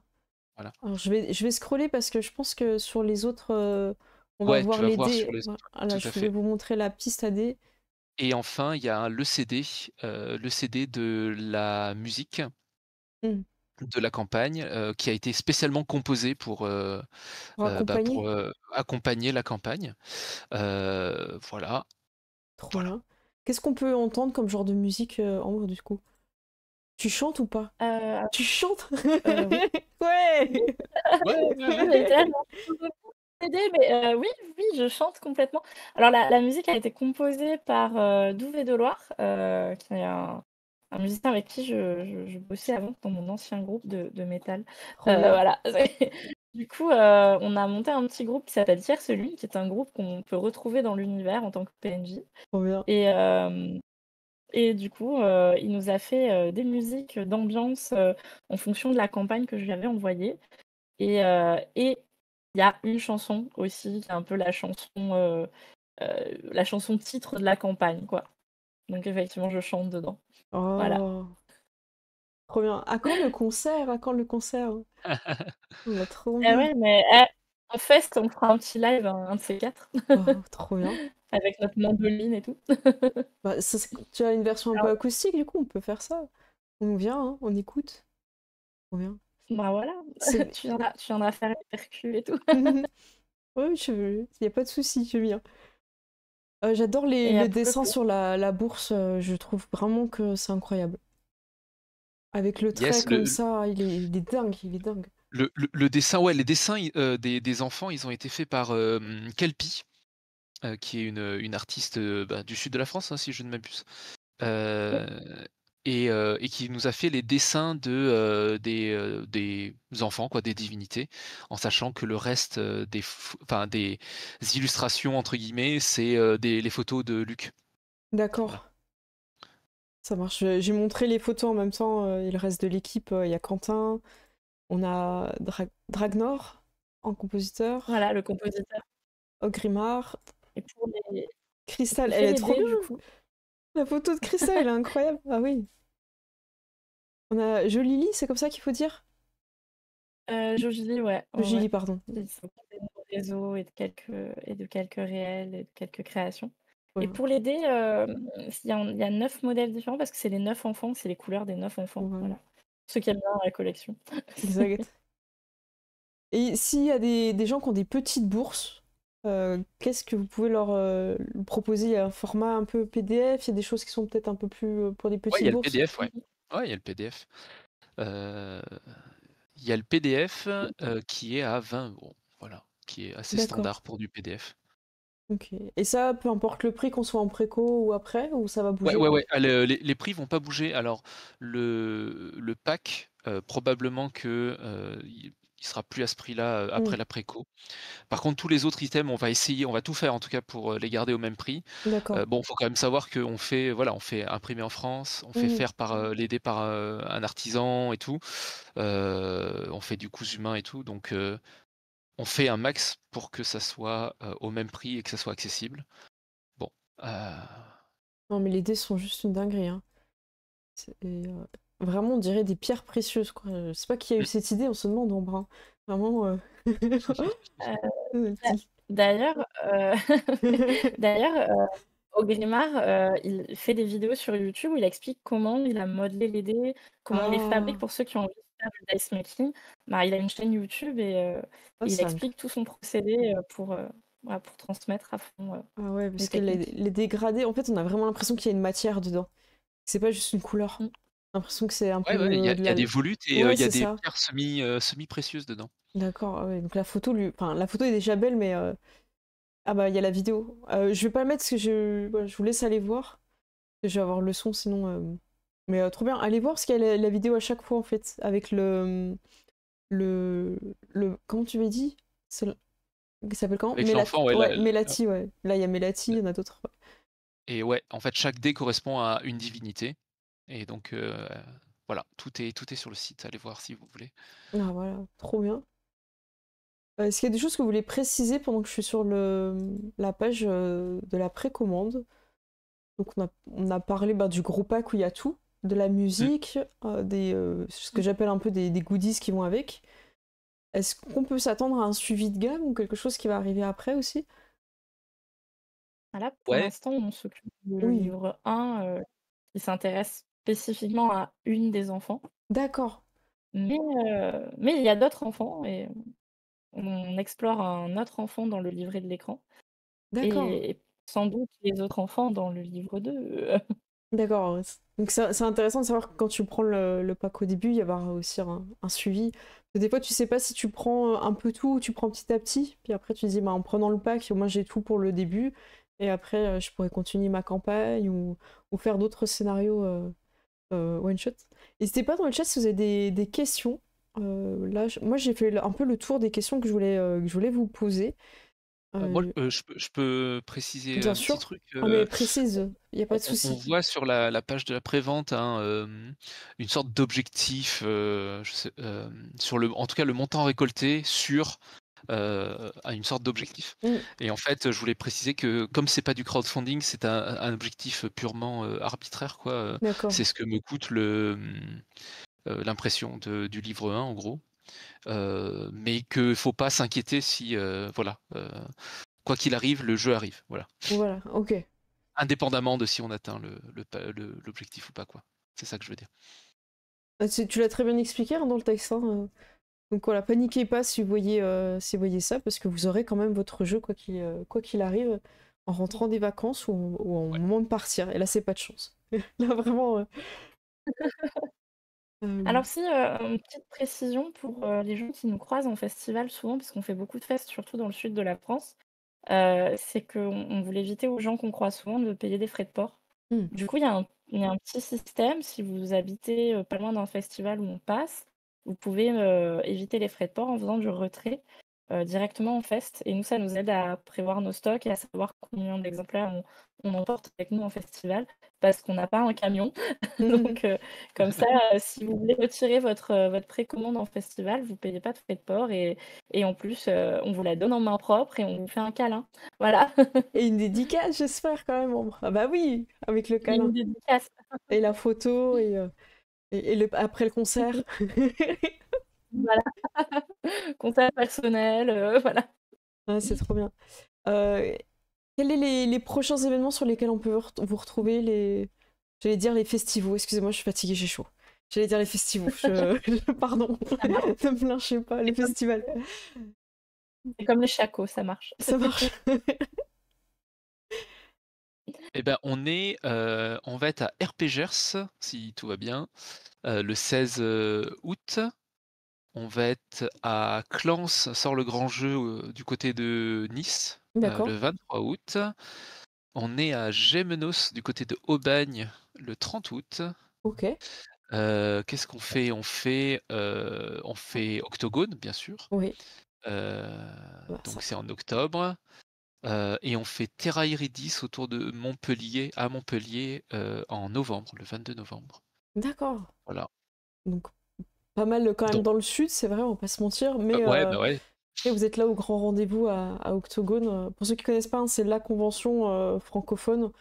Voilà. Alors je vais scroller parce que je pense que sur les autres, on va Ouais, tu voir vas les voir dés. sur les autres, Voilà, tout je à vais fait. vous montrer la piste à dés. Et enfin, il y a le CD de la musique Mmh. de la campagne, qui a été spécialement composé Pour accompagner? pour, accompagner la campagne. Voilà, Trop voilà. bien. Qu'est-ce qu'on peut entendre comme genre de musique, Ambre, du coup? Tu chantes ou pas? Heu, Tu chantes? oui. Ouais! Ouais, ouais, Moi, ouais. j'étais là, genre, je peux pas t'aider, mais oui, oui, je chante complètement. Alors la musique a été composée par, Douvé Deloire, qui est un musicien avec qui je bossais avant dans mon ancien groupe de métal. Trop bien. Voilà. Du coup, on a monté un petit groupe qui s'appelle Tierce Lune, qui est un groupe qu'on peut retrouver dans l'univers en tant que PNJ Trop bien. et du coup, il nous a fait, des musiques d'ambiance, en fonction de la campagne que je lui avais envoyée. Et il y a une chanson aussi qui est un peu la chanson titre de la campagne, quoi. Donc effectivement, je chante dedans. Voilà. Oh, trop bien. À quand le concert? À quand le concert? On a trop Eh envie. ouais, mais on feste, on fera un petit live, un de ces 4 Oh, trop bien. avec notre mandoline et tout. Bah, tu as une version un peu Alors, acoustique, du coup, on peut faire ça. On vient, hein, on écoute. Trop bien. bah, voilà, C'est... tu viendras faire les percus et tout. Ouais, il n'y a pas de souci, je viens. J'adore Et les pour le dessins coup sur la bourse, je trouve vraiment que c'est incroyable. Avec le trait Yes, comme ça, il est dingue, il est dingue. le dessin, ouais, les dessins, des enfants, ils ont été faits par, Kelpie, qui est une artiste, du sud de la France, hein, si je ne m'abuse. oui, Heu et qui nous a fait les dessins des enfants, quoi, des divinités, en sachant que le reste, des «illustrations» entre guillemets, c'est, les photos de Luc. Voilà. D'accord, ça marche. J'ai montré les photos en même temps, et le reste de l'équipe. Il y a Quentin, on a Dragnor en compositeur, voilà, le compositeur. Ogrimard, Et pour les Crystal, J'ai elle fait est les trop dés bien! du coup. La photo de Crystal, elle est incroyable! Ah oui! On a Jolili, c'est comme ça qu'il faut dire? Jojili, ouais, ouais, Jolili, ouais. pardon. Ils s'occupent de nos réseaux et de quelques réels et de quelques créations. Trop Et bien. pour les dés, il y a 9 modèles différents parce que c'est les 9 enfants, c'est les couleurs des 9 enfants, Ouais, voilà. Ceux qui aiment bien la collection. exact. Et s'il y a des gens qui ont des petites bourses, qu'est-ce que vous pouvez leur proposer? Il y a un format un peu PDF, il y a des choses qui sont peut-être un peu plus pour des Ouais, il petites y a le bourses. PDF, ouais. Ouais, il y a le PDF. Heu, il y a le PDF, qui est à 20 €, voilà, qui est assez D'accord, standard pour du PDF. ok. Et ça, peu importe le prix, qu'on soit en préco ou après, ou ça va Ouais, bouger? ouais, ouais, les prix vont pas bouger. Alors le pack, probablement que, il sera plus à ce prix-là, Hmm, après la préco. Par contre, tous les autres items, on va tout faire en tout cas pour, les garder au même prix. d'accord. Bon, faut quand même savoir qu'on fait, voilà, on fait imprimer en France, on fait Mhm. faire par, l'aider par, un artisan et tout. On fait du cousu main et tout, donc on fait un max pour que ça soit, au même prix et que ça soit accessible. Bon, heu, Non, mais les dés sont juste une dinguerie, hein. Vraiment, on dirait des pierres précieuses, quoi. Je sais pas qui a eu mmh, cette idée, on se demande, Ambre, hein. Vraiment, Heu, euh, d'a d'ailleurs, heu, d'ailleurs, Grimard, il fait des vidéos sur YouTube où il explique comment il a modelé les dés, comment on les fabrique Ah, pour ceux qui ont envie de faire du dice making. Bah, il a une chaîne YouTube ah, et il ça... explique tout son procédé, voilà, pour transmettre à fond, ah ouais, les parce que techniques. les dégradés, en fait, on a vraiment l'impression qu'il y a une matière dedans. C'est pas juste une couleur. Mmh. J'ai l'impression que c'est un Ouais, ouais, peu de il y a la... des volutes et Ouais, il y a c'est des ça. pierres semi-précieuses dedans. D'accord, ah ouais. Donc la photo, lui... enfin, la photo est déjà belle, mais... Ah bah, il y a la vidéo. Je vais pas le mettre parce que voilà, je vous laisse aller voir. Je vais avoir le son sinon. Mais trop bien. Allez voir parce qu'il y a la vidéo à chaque fois en fait. Avec comment tu m'as dit? Il s'appelle comment? Avec l'enfant, ouais, Ouais, Melati, ouais. Là, il y a Melati, il la- y en a d'autres. Ouais. et ouais, en fait, chaque dé correspond à une divinité. Et donc, voilà, tout est sur le site. Allez voir si vous voulez. Ah voilà, trop bien. Est-ce qu'il y a des choses que vous voulez préciser pendant que je suis sur la page de la précommande? Donc on a parlé bah, du gros pack où il y a tout, de la Mm. musique, ce que j'appelle un peu des goodies qui vont avec. Est-ce qu'on peut s'attendre à un suivi de gamme ou quelque chose qui va arriver après aussi? Voilà, pour Ouais, l'instant, on s'occupe du Oui, livre 1, qui s'intéresse spécifiquement à une des enfants. d'accord, Mais il y a d'autres enfants et on explore un autre enfant dans le livret de l'écran d'accord, et sans doute les autres enfants dans le livre 2. d'accord. Ouais. Donc c'est intéressant de savoir que quand tu prends le pack au début, il y avoir aussi un suivi. Parce que des fois, tu sais pas si tu prends un peu tout ou tu prends petit à petit. Puis après, tu te dis, bah, en prenant le pack, au moins j'ai tout pour le début. Et après, je pourrais continuer ma campagne ou faire d'autres scénarios one shot. N'hésitez pas dans le chat si vous avez des questions. Là, moi, j'ai fait un peu le tour des questions que je voulais vous poser. moi, Euh, je peux préciser Bien un petit sûr. truc. Ah, mais précise, il n'y a pas de On souci. voit sur la page de la prévente hein, une sorte d'objectif, en tout cas le montant récolté sur à une sorte d'objectif. Mm, Et en fait, je voulais préciser que comme c'est pas du crowdfunding, c'est un objectif purement arbitraire, quoi. d'accord. C'est ce que me coûte l'impression du livre 1, en gros. Mais qu'il faut pas s'inquiéter si, voilà, quoi qu'il arrive, le jeu arrive, voilà. Voilà, ok. Indépendamment de si on atteint l'objectif ou pas, quoi. C'est ça que je veux dire. Tu l'as très bien expliqué hein, dans le texte. Hein. Donc voilà, paniquez pas si vous voyez ça, parce que vous aurez quand même votre jeu quoi qu'il arrive, en rentrant des vacances ou au Ouais. moment de partir. Et là, c'est pas de chance. Là, vraiment. Euh, Alors si, une petite précision pour, les gens qui nous croisent en festival souvent, parce qu'on fait beaucoup de festes, surtout dans le sud de la France, c'est qu'on voulait éviter aux gens qu'on croise souvent de payer des frais de port. hmm, Du coup, il y a un petit système, si vous habitez, pas loin d'un festival où on passe, vous pouvez, éviter les frais de port en faisant du retrait, directement en fest et nous, ça nous aide à prévoir nos stocks et à savoir combien d'exemplaires on emporte avec nous en festival parce qu'on n'a pas un camion. hmm. Donc comme ça, si vous voulez retirer votre précommande en festival, vous payez pas de frais de port et en plus, on vous la donne en main propre et on vous fait un câlin. Voilà, Et une dédicace, j'espère quand même, Ambre. Ah bah oui, avec le une câlin. dédicace. Et la photo et après le concert. Voilà, contact personnel, voilà. Ah, c'est trop bien. Euh, quels sont les prochains événements sur lesquels on peut vous retrouver J'allais dire les festivals, excusez-moi, je suis fatiguée, j'ai chaud. J'allais dire les festivals, pardon, Ça marche. ne me lynchez pas, les C'est comme festivals. c'est comme les chacos, ça marche. Ça marche. Eh ben, on va être à RPGers, si tout va bien, le 16 août. On va être à Clans, sort le grand jeu du côté de Nice, le D'accord, 23 août. On est à Gémenos, du côté de Aubagne, le 30 août. ok. Qu'est-ce qu'on fait? On fait Octogone, bien sûr. Oui, Euh, bah, ça. donc c'est en octobre. Et on fait Terra Iridis autour de Montpellier, à Montpellier, en novembre, le 22 novembre. D'accord. Voilà. Donc, pas mal quand même Donc, dans le sud, c'est vrai, on va pas se mentir, mais ouais, bah ouais. après, vous êtes là au grand rendez-vous à Octogone. Pour ceux qui connaissent pas, hein, c'est la convention francophone.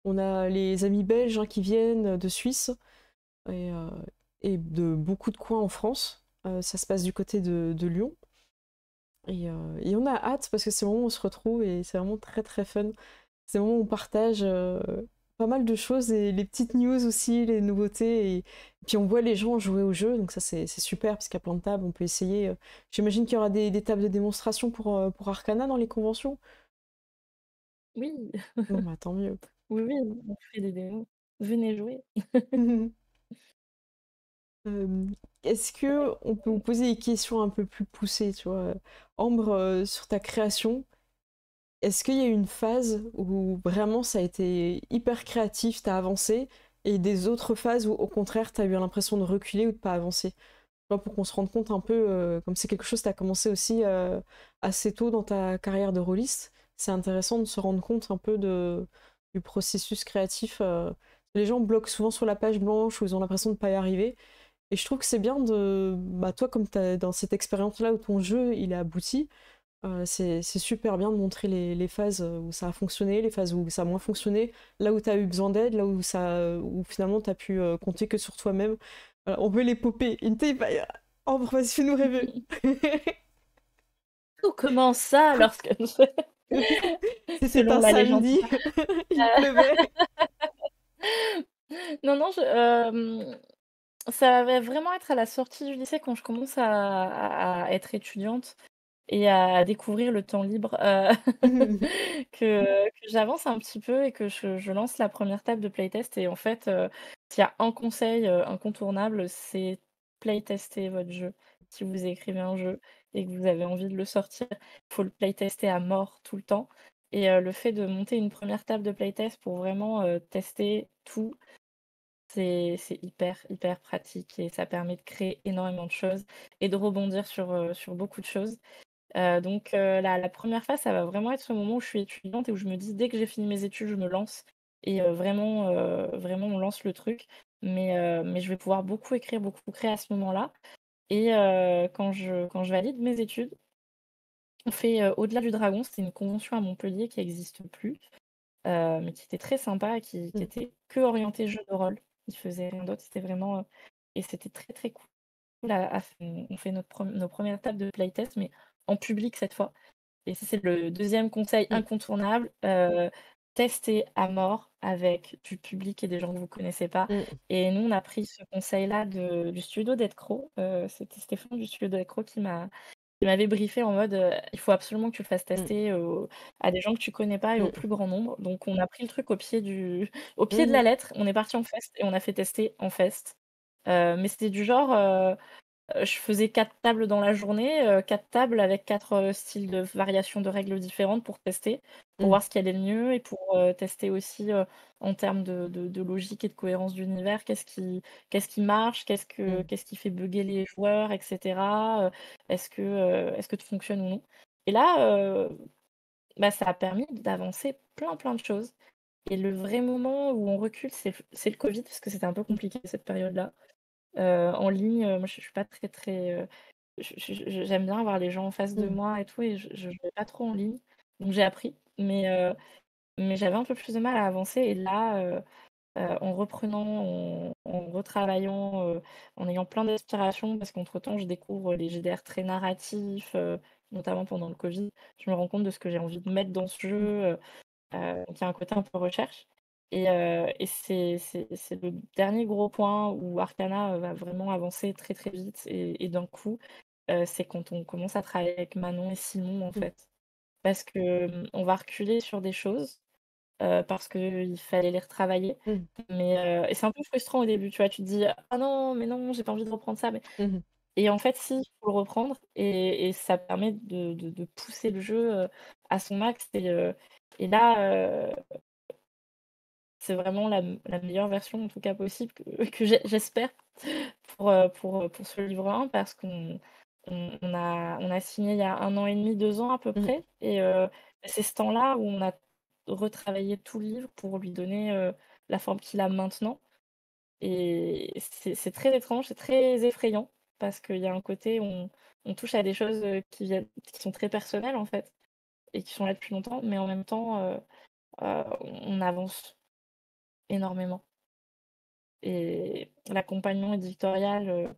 On a les amis belges hein, qui viennent de Suisse et, euh, et de beaucoup de coins en France. Ça se passe du côté de Lyon. Et on a hâte parce que c'est le moment où on se retrouve et c'est vraiment très très fun. C'est le moment où on partage pas mal de choses, et les petites news aussi, les nouveautés. Et puis on voit les gens jouer au jeu, donc ça c'est super, parce qu'il y a plein de tables, on peut essayer. J'imagine qu'il y aura des tables de démonstration pour Arcana dans les conventions. Oui, Bon, bah tant mieux. oui, oui, on fait des démos. Venez jouer. Euh, Est-ce que on peut vous poser des questions un peu plus poussées, tu vois? Ambre, sur ta création, est-ce qu'il y a eu une phase où vraiment ça a été hyper créatif, t'as avancé, et des autres phases où au contraire t'as eu l'impression de reculer ou de pas avancer? Tu vois, pour qu'on se rende compte un peu, comme c'est quelque chose que t'as commencé aussi assez tôt dans ta carrière de rôliste, c'est intéressant de se rendre compte un peu du processus créatif. Les gens bloquent souvent sur la page blanche, ou ils ont l'impression de pas y arriver. Et je trouve que c'est bien bah, toi, comme t'as dans cette expérience-là où ton jeu il est abouti, c'est super bien de montrer les phases où ça a fonctionné, les phases où ça a moins fonctionné, là où tu as eu besoin d'aide, là où finalement tu as pu compter que sur toi-même. Voilà, on veut les popper. Inte, bah, oh, vas-y, fais-nous rêver. Tout commence ça lorsque C'était selon un la légende. samedi, il pleuvait. Non, non, ça va vraiment être à la sortie du lycée quand je commence à être étudiante et à découvrir le temps libre, que j'avance un petit peu et que je lance la première table de playtest. Et en fait, s'il y a un conseil, incontournable, c'est playtester votre jeu. Si vous écrivez un jeu et que vous avez envie de le sortir, il faut le playtester à mort tout le temps. Et le fait de monter une première table de playtest pour vraiment, tester tout, c'est hyper, hyper pratique et ça permet de créer énormément de choses et de rebondir sur beaucoup de choses. La 1re phase, ça va vraiment être ce moment où je suis étudiante et où je me dis: «Dès que j'ai fini mes études, je me lance» et vraiment on lance le truc. Mais je vais pouvoir beaucoup écrire, beaucoup créer à ce moment-là. Et quand je valide mes études, on fait, Au-delà du Dragon. C'était une convention à Montpellier qui existe plus, mais qui était très sympa et qui était que orientée jeu de rôle. Ils faisaient rien d'autre, c'était vraiment, et c'était très, très cool à f on fait nos premières tables de playtest, mais en public cette fois. Et ça, c'est le deuxième conseil incontournable, tester à mort avec du public et des gens que vous connaissez pas. Et nous, on a pris ce conseil-là du studio d'Ed Crow, c'était Stéphane du studio d'Ed Crow qui m'avait briefé en mode, «Il faut absolument que tu le fasses tester à des gens que tu connais pas et au plus grand nombre». Donc on a pris le truc au pied au pied de la lettre, on est parti en fest et on a fait tester en fest. Mais c'était du genre, je faisais 4 tables dans la journée, 4 tables avec 4 styles de variations de règles différentes pour tester, pour voir ce qui allait le mieux et pour, tester aussi, en termes de logique et de cohérence d'univers, qu'est-ce qui marche, qu'est-ce qui fait bugger les joueurs et cetera, est-ce que tu fonctionnes ou non? Et là, bah, ça a permis d'avancer plein, plein de choses. Et le vrai moment où on recule, c'est le covid, parce que c'était un peu compliqué cette période-là. En ligne, moi je suis pas très, très, j'aime bien avoir les gens en face de moi et tout, et je vais pas trop en ligne. Donc j'ai appris, mais j'avais un peu plus de mal à avancer. Et là, en reprenant, en retravaillant, en ayant plein d'inspiration, parce qu'entre-temps je découvre les JDR très narratifs, notamment pendant le covid. Je me rends compte de ce que j'ai envie de mettre dans ce jeu, donc il y a un côté un peu recherche. Et c'est le dernier gros point où Arcana, va vraiment avancer très, très vite et d'un coup, c'est quand on commence à travailler avec Manon et Simon, en fait. Parce que, on va reculer sur des choses, parce qu'il fallait les retravailler. Et c'est un peu frustrant au début, tu vois? Tu te dis: «Ah non, mais non, j'ai pas envie de reprendre ça», mais et en fait si, il faut le reprendre et ça permet de pousser le jeu, à son max. Et là, c'est vraiment la meilleure version, en tout cas possible, que j'espère pour ce livre 1, parce qu'on a signé il y a 1 an et demi, 2 ans à peu près. Et c'est ce temps-là où on a retravaillé tout le livre pour lui donner, la forme qu'il a maintenant. Et c'est très étrange, c'est très effrayant, parce qu'il y a un côté où on touche à des choses, qui sont très personnelles, en fait, et qui sont là depuis longtemps, mais en même temps, on avance énormément. Et l'accompagnement éditorial,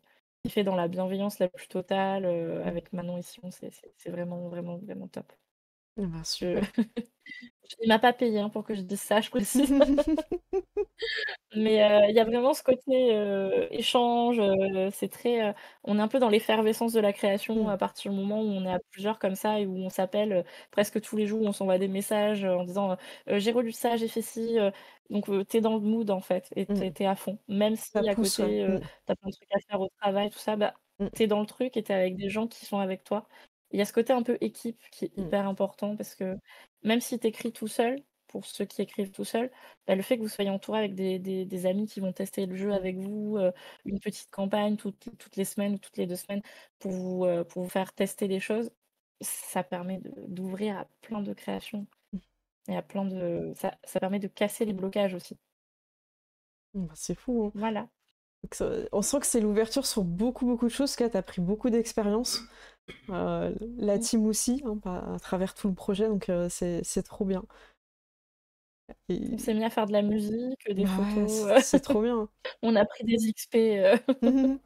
est fait dans la bienveillance la plus totale, avec Manon et Simon, c'est vraiment, vraiment, vraiment top. Ah bah, Je super. il m'a pas payé, hein, pour que je dise ça, je précise. Mais il y a vraiment ce côté, échange, c'est très, on est un peu dans l'effervescence de la création Mm. à partir du moment où on est à plusieurs comme ça et où on s'appelle, presque tous les jours, on s'envoie des messages, en disant, «J'ai relu ça, j'ai fait ci», donc tu dans le mood en fait et Mm. tu à fond. Même Ça si à pousse, ouais. côté, Mm. tu plein de trucs à faire au travail, tout ça, bah, Mm. tu dans le truc et tu avec des gens qui sont avec toi. Il y a ce côté un peu équipe qui est Mm. hyper important parce que même si tu écris tout seul, pour ceux qui écrivent tout seuls, bah, le fait que vous soyez entouré avec des amis qui vont tester le jeu Mm. avec vous, une petite campagne toutes les semaines ou toutes les 2 semaines pour vous faire tester des choses, ça permet d'ouvrir à plein de créations et à plein de ça permet de casser les blocages aussi. Bah, c'est fou, hein. Voilà. Donc on sent que c'est l'ouverture sur beaucoup, beaucoup de choses. Là, tu as pris beaucoup d'expérience. La Mmh. team aussi, hein, à travers tout le projet, donc c'est trop bien. On Et... s'est mis à faire de la musique, des Bah ouais, photos, c'est trop bien. on a pris des XP. Il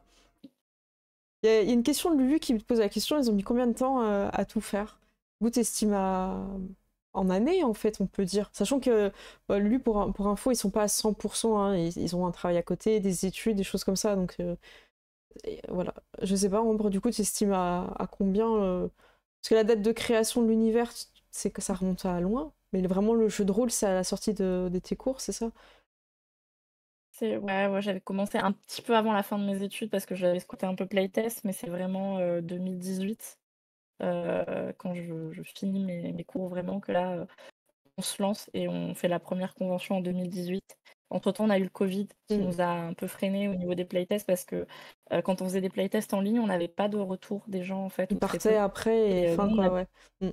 y a une question de Lulu qui me pose la question, ils ont mis combien de temps à tout faire? Vous t'estimes en années, en fait, on peut dire. Sachant que bah, Lulu, pour info, ils sont pas à 100%, hein, ils ont un travail à côté, des études, des choses comme ça, donc voilà. Je sais pas, Ambre, du coup, t'estimes à combien Parce que la date de création de l'univers, c'est que ça remonte à loin, mais vraiment le jeu de rôle, c'est à la sortie de tes cours, c'est ça? C'est ouais, j'avais commencé un petit peu avant la fin de mes études parce que j'avais ce côté un peu playtest, mais c'est vraiment, 2018, quand je finis mes cours vraiment que là, on se lance et on fait la première convention en 2018. Entre-temps, on a eu le covid qui Mm. nous a un peu freinés au niveau des playtests parce que, quand on faisait des playtests en ligne, on n'avait pas de retour des gens en fait Il ou très partait peu après et et fin, nous on a quoi, ouais.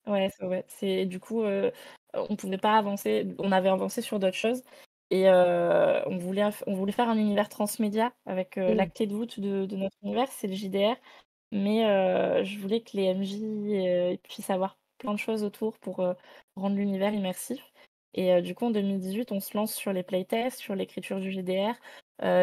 Mm. ouais, c'est du coup, on pouvait pas avancer. On avait avancé sur d'autres choses et on voulait faire un univers transmédia avec, la Mm. clé de voûte de notre univers, c'est le JDR, mais je voulais que les MJ, puissent avoir plein de choses autour pour, rendre l'univers immersif et du coup, en 2018, on se lance sur les playtests, sur l'écriture du JDR,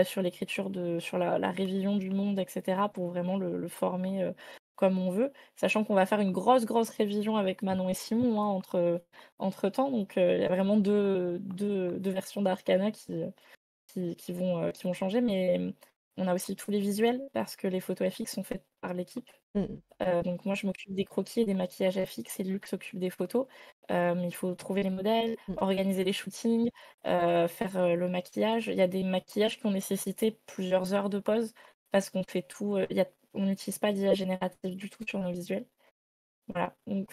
sur la révision du monde et cetera pour vraiment le former, comme on veut. Sachant qu'on va faire une grosse révision avec Manon et Simon, hein, entre-temps, donc il y a vraiment deux versions d'Arcana qui vont changer, mais on a aussi tous les visuels parce que les photos FX sont faites par l'équipe. Mm. Donc moi, je m'occupe des croquis et des maquillages FX et Luc s'occupe des photos. Mais il faut trouver les modèles, Mm. organiser les shootings, faire, le maquillage. Il y a des maquillages qui ont nécessité plusieurs heures de pause parce qu'on fait tout, on n'utilise pas d'IA générative du tout sur nos visuels. Voilà, donc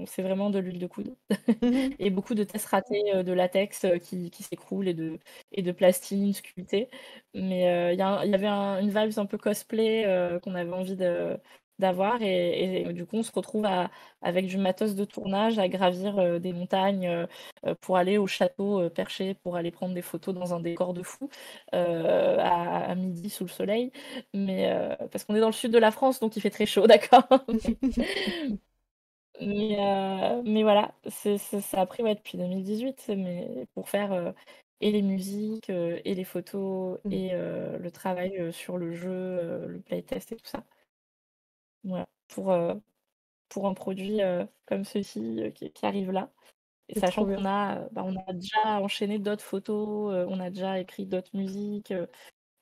c'est vraiment de l'huile de coude Mhm. et beaucoup de tests ratés, de latex, qui s'écroulent et de plastilines sculptées. Mais il y avait une vibes un peu cosplay, qu'on avait envie d'avoir et du coup, on se retrouve avec du matos de tournage à gravir, des montagnes, pour aller au château, Perché, pour aller prendre des photos dans un décor de fou, à midi sous le soleil. Mais parce qu'on est dans le sud de la France, donc il fait très chaud, d'accord? Mais voilà, ça a pris, ouais, depuis 2018, mais pour faire, et les musiques, et les photos Mm. et le travail, sur le jeu, le playtest et tout ça. Voilà, pour un produit, comme ceci, qui arrive là et C'est trop sachant bien. on a déjà enchaîné d'autres photos, on a déjà écrit d'autres musiques,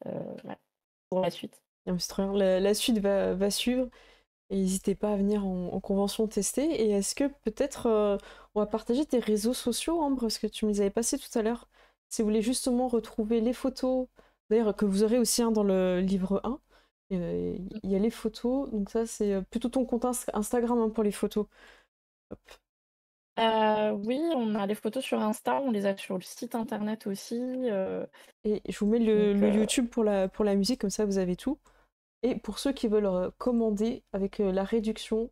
voilà, pour la suite. Non, mais c'est trop bien. La suite va suivre. Et n'hésitez pas à venir en convention tester. Et est-ce que peut-être on va partager tes réseaux sociaux, Ambre, parce que tu me les avais passés tout à l'heure. Si vous voulez justement retrouver les photos, d'ailleurs que vous aurez aussi dans le livre 1, il y a les photos. Donc ça, c'est plutôt ton compte Instagram, hein, pour les photos. Hop. Oui, on a les photos sur Insta, on les a sur le site internet aussi, Et je vous mets le, donc le YouTube pour la musique, comme ça vous avez tout. Et pour ceux qui veulent commander avec la réduction,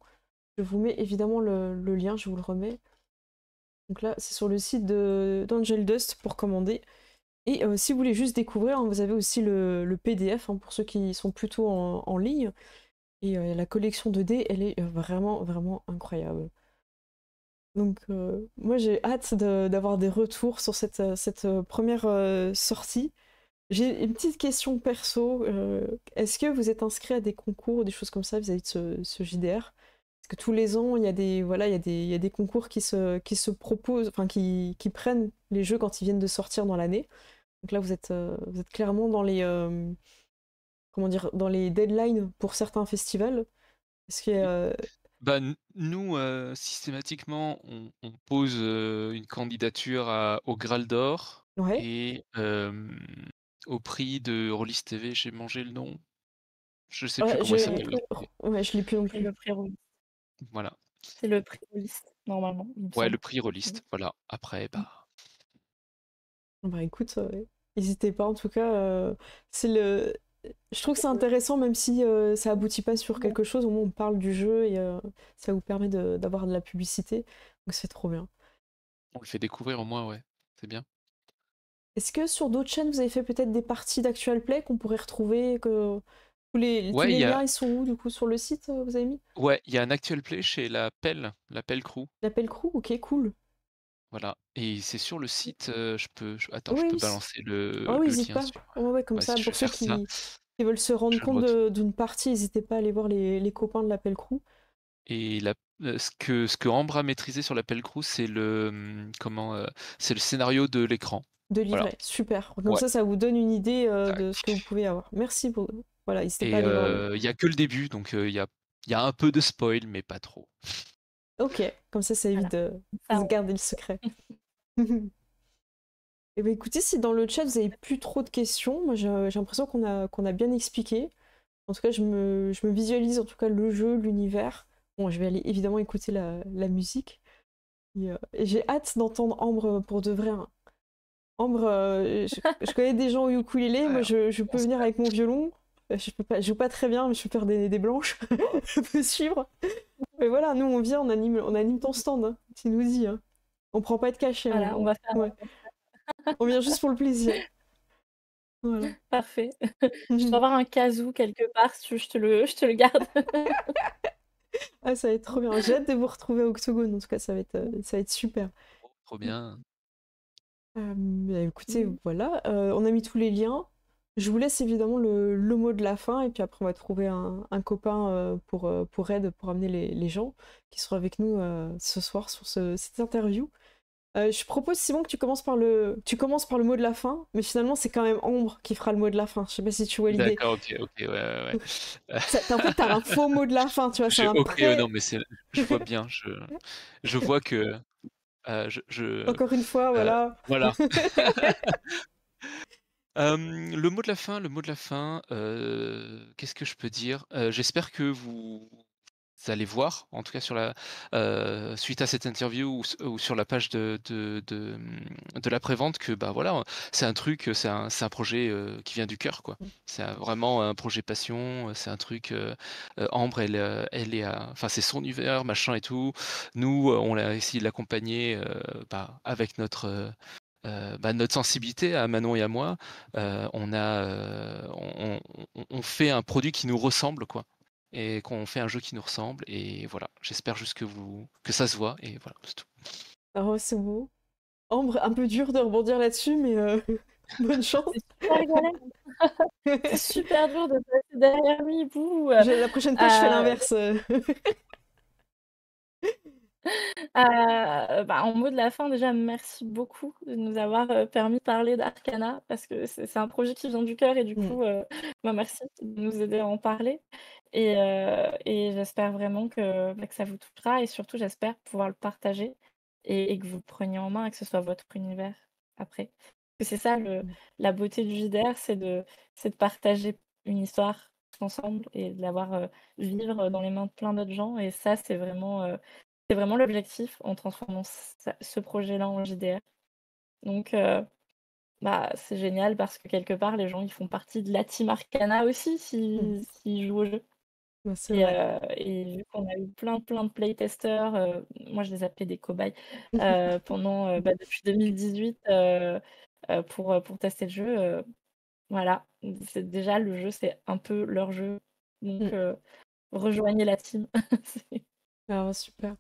je vous mets évidemment le lien, je vous le remets. Donc là, c'est sur le site d'Angel Dust pour commander. Et si vous voulez juste découvrir, hein, vous avez aussi le PDF, hein, pour ceux qui sont plutôt en ligne. Et la collection de dés, elle est vraiment, vraiment incroyable. Donc moi, j'ai hâte d'avoir des retours sur cette première sortie. J'ai une petite question perso. Est-ce que vous êtes inscrit à des concours ou des choses comme ça vis-à-vis de ce JDR? Est-ce que tous les ans, il y a il y a des concours qui se proposent, enfin qui prennent les jeux quand ils viennent de sortir dans l'année. Donc là, vous êtes clairement dans comment dire, dans les deadlines pour certains festivals. Parce que, Bah, nous, systématiquement, on pose une candidature au Graal d'Or ouais, et au prix de Rollis TV, j'ai mangé le nom. Je sais plus ouais, comment il s'appelle. ouais, je l'ai plus non C'est plus. le prix Rollis. Voilà. C'est le prix Rollis, normalement, il me Ouais, semble. le prix Rollist. Voilà. Après, bah. Bah écoute, n'hésitez pas en tout cas. C'est le... Je trouve que c'est intéressant, même si ça aboutit pas sur quelque chose, au moins on parle du jeu et ça vous permet d'avoir de la publicité. Donc c'est trop bien. On le fait découvrir au moins, ouais. C'est bien. Est-ce que sur d'autres chaînes, vous avez fait peut-être des parties d'Actual Play qu'on pourrait retrouver, que tous Ouais, les liens ils sont où du coup sur le site, vous avez mis? il y a un actual play chez la Pelle Crew. L'appel crew? Ok, cool. Voilà. Et c'est sur le site, attends, je Oui, peux oui. balancer Ah oui, le n'hésite lien pas. si tu veux. Ouais, ouais, comme Ouais, si ça, je pour vais ceux faire ça, qui veulent se rendre je le compte note. d'une partie, n'hésitez pas à aller voir les copains de l'appel crew. Et ce que Ambre a maîtrisé sur la Pelle Crew, c'est c'est le scénario de l'écran. De Voilà. livret, super. Comme Ouais. ça vous donne une idée Tac. de ce que vous pouvez avoir. Merci pour... Voilà, n'hésitez pas à Et aller voir il y a que le début, donc il y a un peu de spoil, mais pas trop. Ok, comme ça évite Voilà. de Ça, se garder le secret. Et bien écoutez, si dans le chat vous avez plus trop de questions, moi j'ai l'impression qu'on a bien expliqué. En tout cas, je me visualise en tout cas le jeu, l'univers. Bon, je vais aller évidemment écouter la musique. Et j'ai hâte d'entendre Ambre pour de vrai, hein. Ambre, je connais des gens au ukulélé, moi Ouais, je on peux se venir avec mon violon. Je joue pas très bien, mais je peux faire des blanches. Je peux suivre. Mais voilà, nous on vient, on anime ton stand, hein. Tu nous dis, hein. On prend pas de cachet, voilà, on va faire ouais. On vient juste pour le plaisir. Voilà. parfait. Je dois avoir un casou quelque part, si tu veux, je te le garde. Ah, ça va être trop bien. J'ai hâte de vous retrouver à Octogone, en tout cas, ça va être super. trop bien. Bah, écoutez, voilà, on a mis tous les liens. Je vous laisse évidemment le mot de la fin, et puis après, on va trouver un copain pour Red, pour amener les gens qui seront avec nous ce soir sur cette interview. Je propose, Simon, que tu commences par le mot de la fin, mais finalement, c'est quand même Ambre qui fera le mot de la fin. Je sais pas si tu vois l'idée. D'accord, ok, ouais, ouais. En fait, t'as un faux mot de la fin, tu vois, c'est un Ok, très... non, mais je vois bien, je vois que Encore une fois, voilà. voilà. Le mot de la fin, qu'est-ce que je peux dire? J'espère que vous allez voir, en tout cas suite à cette interview ou sur la page de la prévente que, bah, voilà, c'est un truc, c'est un projet, qui vient du cœur, quoi. C'est vraiment un projet passion, c'est un truc, Ambre, elle est enfin, c'est son univers, machin et tout. Nous, on a essayé de l'accompagner, bah, avec notre sensibilité à Manon et à moi. On fait un produit qui nous ressemble, quoi, et qu'on fait un jeu qui nous ressemble, et voilà. J'espère juste que ça se voit, et voilà, c'est tout. Alors, c'est beau. Ambre, un peu dur de rebondir là-dessus, mais bonne chance. C'est super galère. C'est super dur de passer derrière lui, bouh. La prochaine fois, je fais l'inverse. Bah, en mot de la fin, déjà, merci beaucoup de nous avoir permis de parler d'Arcana parce que c'est un projet qui vient du cœur et du coup, bah, merci de nous aider à en parler. Et j'espère vraiment bah, que ça vous touchera et surtout, j'espère pouvoir le partager et que vous le preniez en main et que ce soit votre univers après. Parce que c'est ça la beauté du JDR, c'est de partager une histoire tous ensemble et de l'avoir vivre dans les mains de plein d'autres gens. Et ça, c'est vraiment l'objectif en transformant ce projet-là en JDR. Donc, bah, c'est génial parce que quelque part, les gens, ils font partie de la team Arcana aussi s'ils jouent au jeu. Bah, c'est vrai. Et vu qu'on a eu plein de playtesters, moi je les appelais des cobayes, pendant, bah, depuis 2018, pour tester le jeu, voilà. C'est déjà le jeu, c'est un peu leur jeu. Donc, rejoignez la team. C'est Alors, super.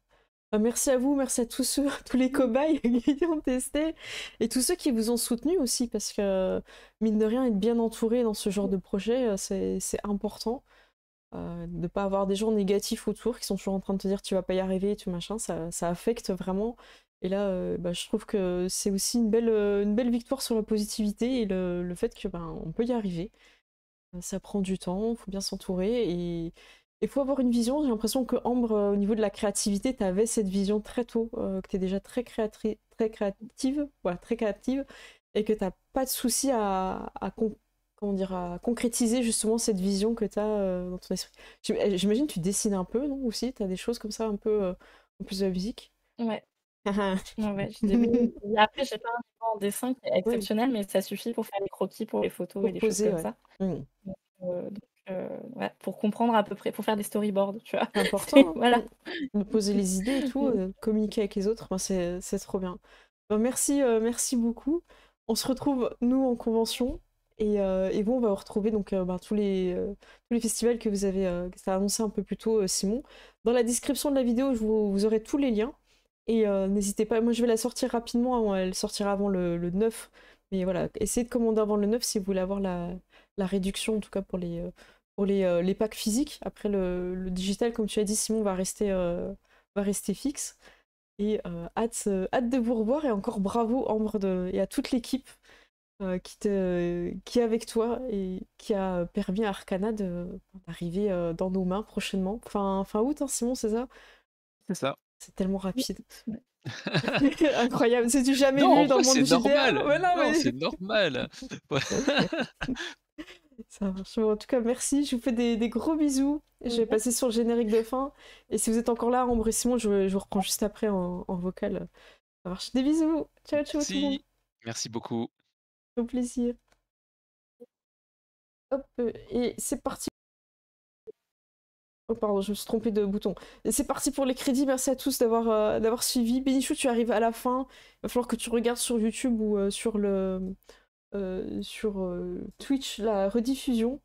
Merci à vous, merci à tous tous les cobayes qui ont testé, et tous ceux qui vous ont soutenu aussi, parce que, mine de rien, être bien entouré dans ce genre de projet, c'est important. de pas avoir des gens négatifs autour qui sont toujours en train de te dire tu vas pas y arriver, tout machin, ça affecte vraiment. Et là, bah, je trouve que c'est aussi une belle victoire sur la positivité et le fait que ben, on peut y arriver. Ça prend du temps, faut bien s'entourer et il faut avoir une vision. J'ai l'impression que Ambre, au niveau de la créativité, tu avais cette vision très tôt, que tu es déjà très créative, voilà, très créative, et que t'as pas de souci comment dire, à concrétiser justement cette vision que tu as dans ton esprit. J'imagine que tu dessines un peu, non, aussi? Tu as des choses comme ça un peu en plus de la musique? Ouais. Ouais, je débrouille. Après, j'ai pas un niveau en dessin qui est Oui, exceptionnel, mais ça suffit pour faire les croquis pour les photos et pour des choses poser, comme ouais. ça. Mm. Ouais, pour comprendre à peu près, pour faire des storyboards, tu vois. C'est important, hein. Voilà. De poser les idées et tout, communiquer avec les autres, ben c'est trop bien. Ben merci beaucoup. On se retrouve, nous, en convention. Et bon, on va vous retrouver donc, ben, tous les festivals que vous avez que t'as annoncé un peu plus tôt, Simon. Dans la description de la vidéo, vous aurez tous les liens. Et n'hésitez pas, moi je vais la sortir rapidement, elle sortira avant le 9. Mais voilà, essayez de commander avant le 9 si vous voulez avoir la réduction, en tout cas pour les packs physiques. Après, le digital, comme tu as dit, Simon, va rester fixe. Et hâte de vous revoir. Et encore bravo, Ambre, et à toute l'équipe qui est avec toi et qui a permis à Arcana d'arriver dans nos mains prochainement. Fin août, hein, Simon, c'est ça? C'est ça. C'est tellement rapide. Ouais. Incroyable, c'est du jamais Non, en vu dans vrai, le monde c'est du JDR. normal. Ouais, non, Non, mais c'est normal. Ouais. ça marche. Bon, en tout cas, merci. Je vous fais des gros bisous. Je vais passer sur le générique de fin. Et si vous êtes encore là, Ambre et Simon, je vous reprends juste après en vocal. Ça marche. Des bisous. Ciao, ciao tout le monde. Merci beaucoup. Au plaisir. Hop, et c'est parti. Oh pardon, je me suis trompée de bouton. Et c'est parti pour les crédits. Merci à tous d'avoir suivi. Bénichou, tu arrives à la fin. Il va falloir que tu regardes sur YouTube ou sur Twitch la rediffusion.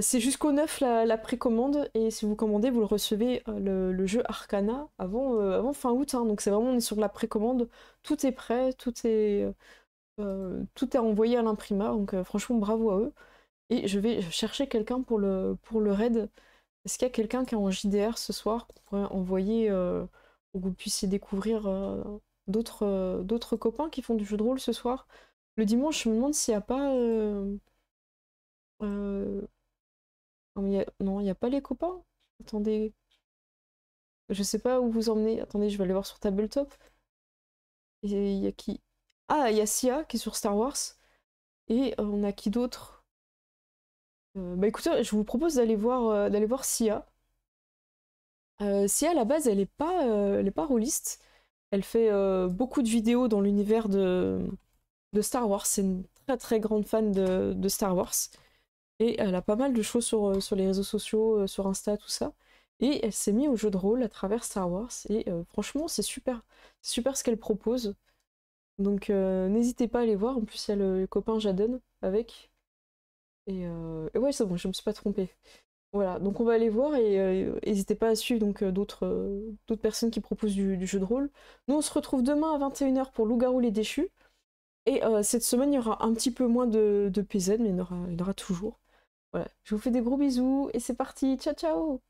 C'est jusqu'au 9 la précommande. Et si vous commandez, vous le recevez le jeu Arcana avant fin août. Hein. Donc c'est vraiment, on est sur la précommande. Tout est prêt, tout est envoyé à l'imprimeur. Donc franchement, bravo à eux. Et je vais chercher quelqu'un pour le raid. Est-ce qu'il y a quelqu'un qui est en JDR ce soir qu'on pourrait envoyer pour que vous puissiez découvrir d'autres copains qui font du jeu de rôle ce soir? Le dimanche, je me demande s'il n'y a pas. Euh, non, il n'y a pas les copains. Attendez. Je sais pas où vous emmenez. Attendez, je vais aller voir sur Tabletop. Il y a qui? Ah, il y a Sia qui est sur Star Wars. Et on a qui d'autre? Bah écoutez, je vous propose d'aller voir Sia. Sia, à la base, elle est pas rôliste. Elle fait beaucoup de vidéos dans l'univers de Star Wars. C'est une très très grande fan de Star Wars. Et elle a pas mal de choses sur les réseaux sociaux, sur Insta, tout ça. Et elle s'est mise au jeu de rôle à travers Star Wars. Et franchement, c'est super. C'est super ce qu'elle propose. Donc n'hésitez pas à aller voir. En plus, il y a le copain Jaden avec. Et ouais, c'est bon, je me suis pas trompée. Voilà, donc on va aller voir et n'hésitez pas à suivre donc d'autres personnes qui proposent du jeu de rôle. Nous, on se retrouve demain à 21h pour Loup-garou les déchus. Et cette semaine, il y aura un petit peu moins de PZ, mais il y en aura toujours. Voilà, je vous fais des gros bisous et c'est parti. Ciao, ciao!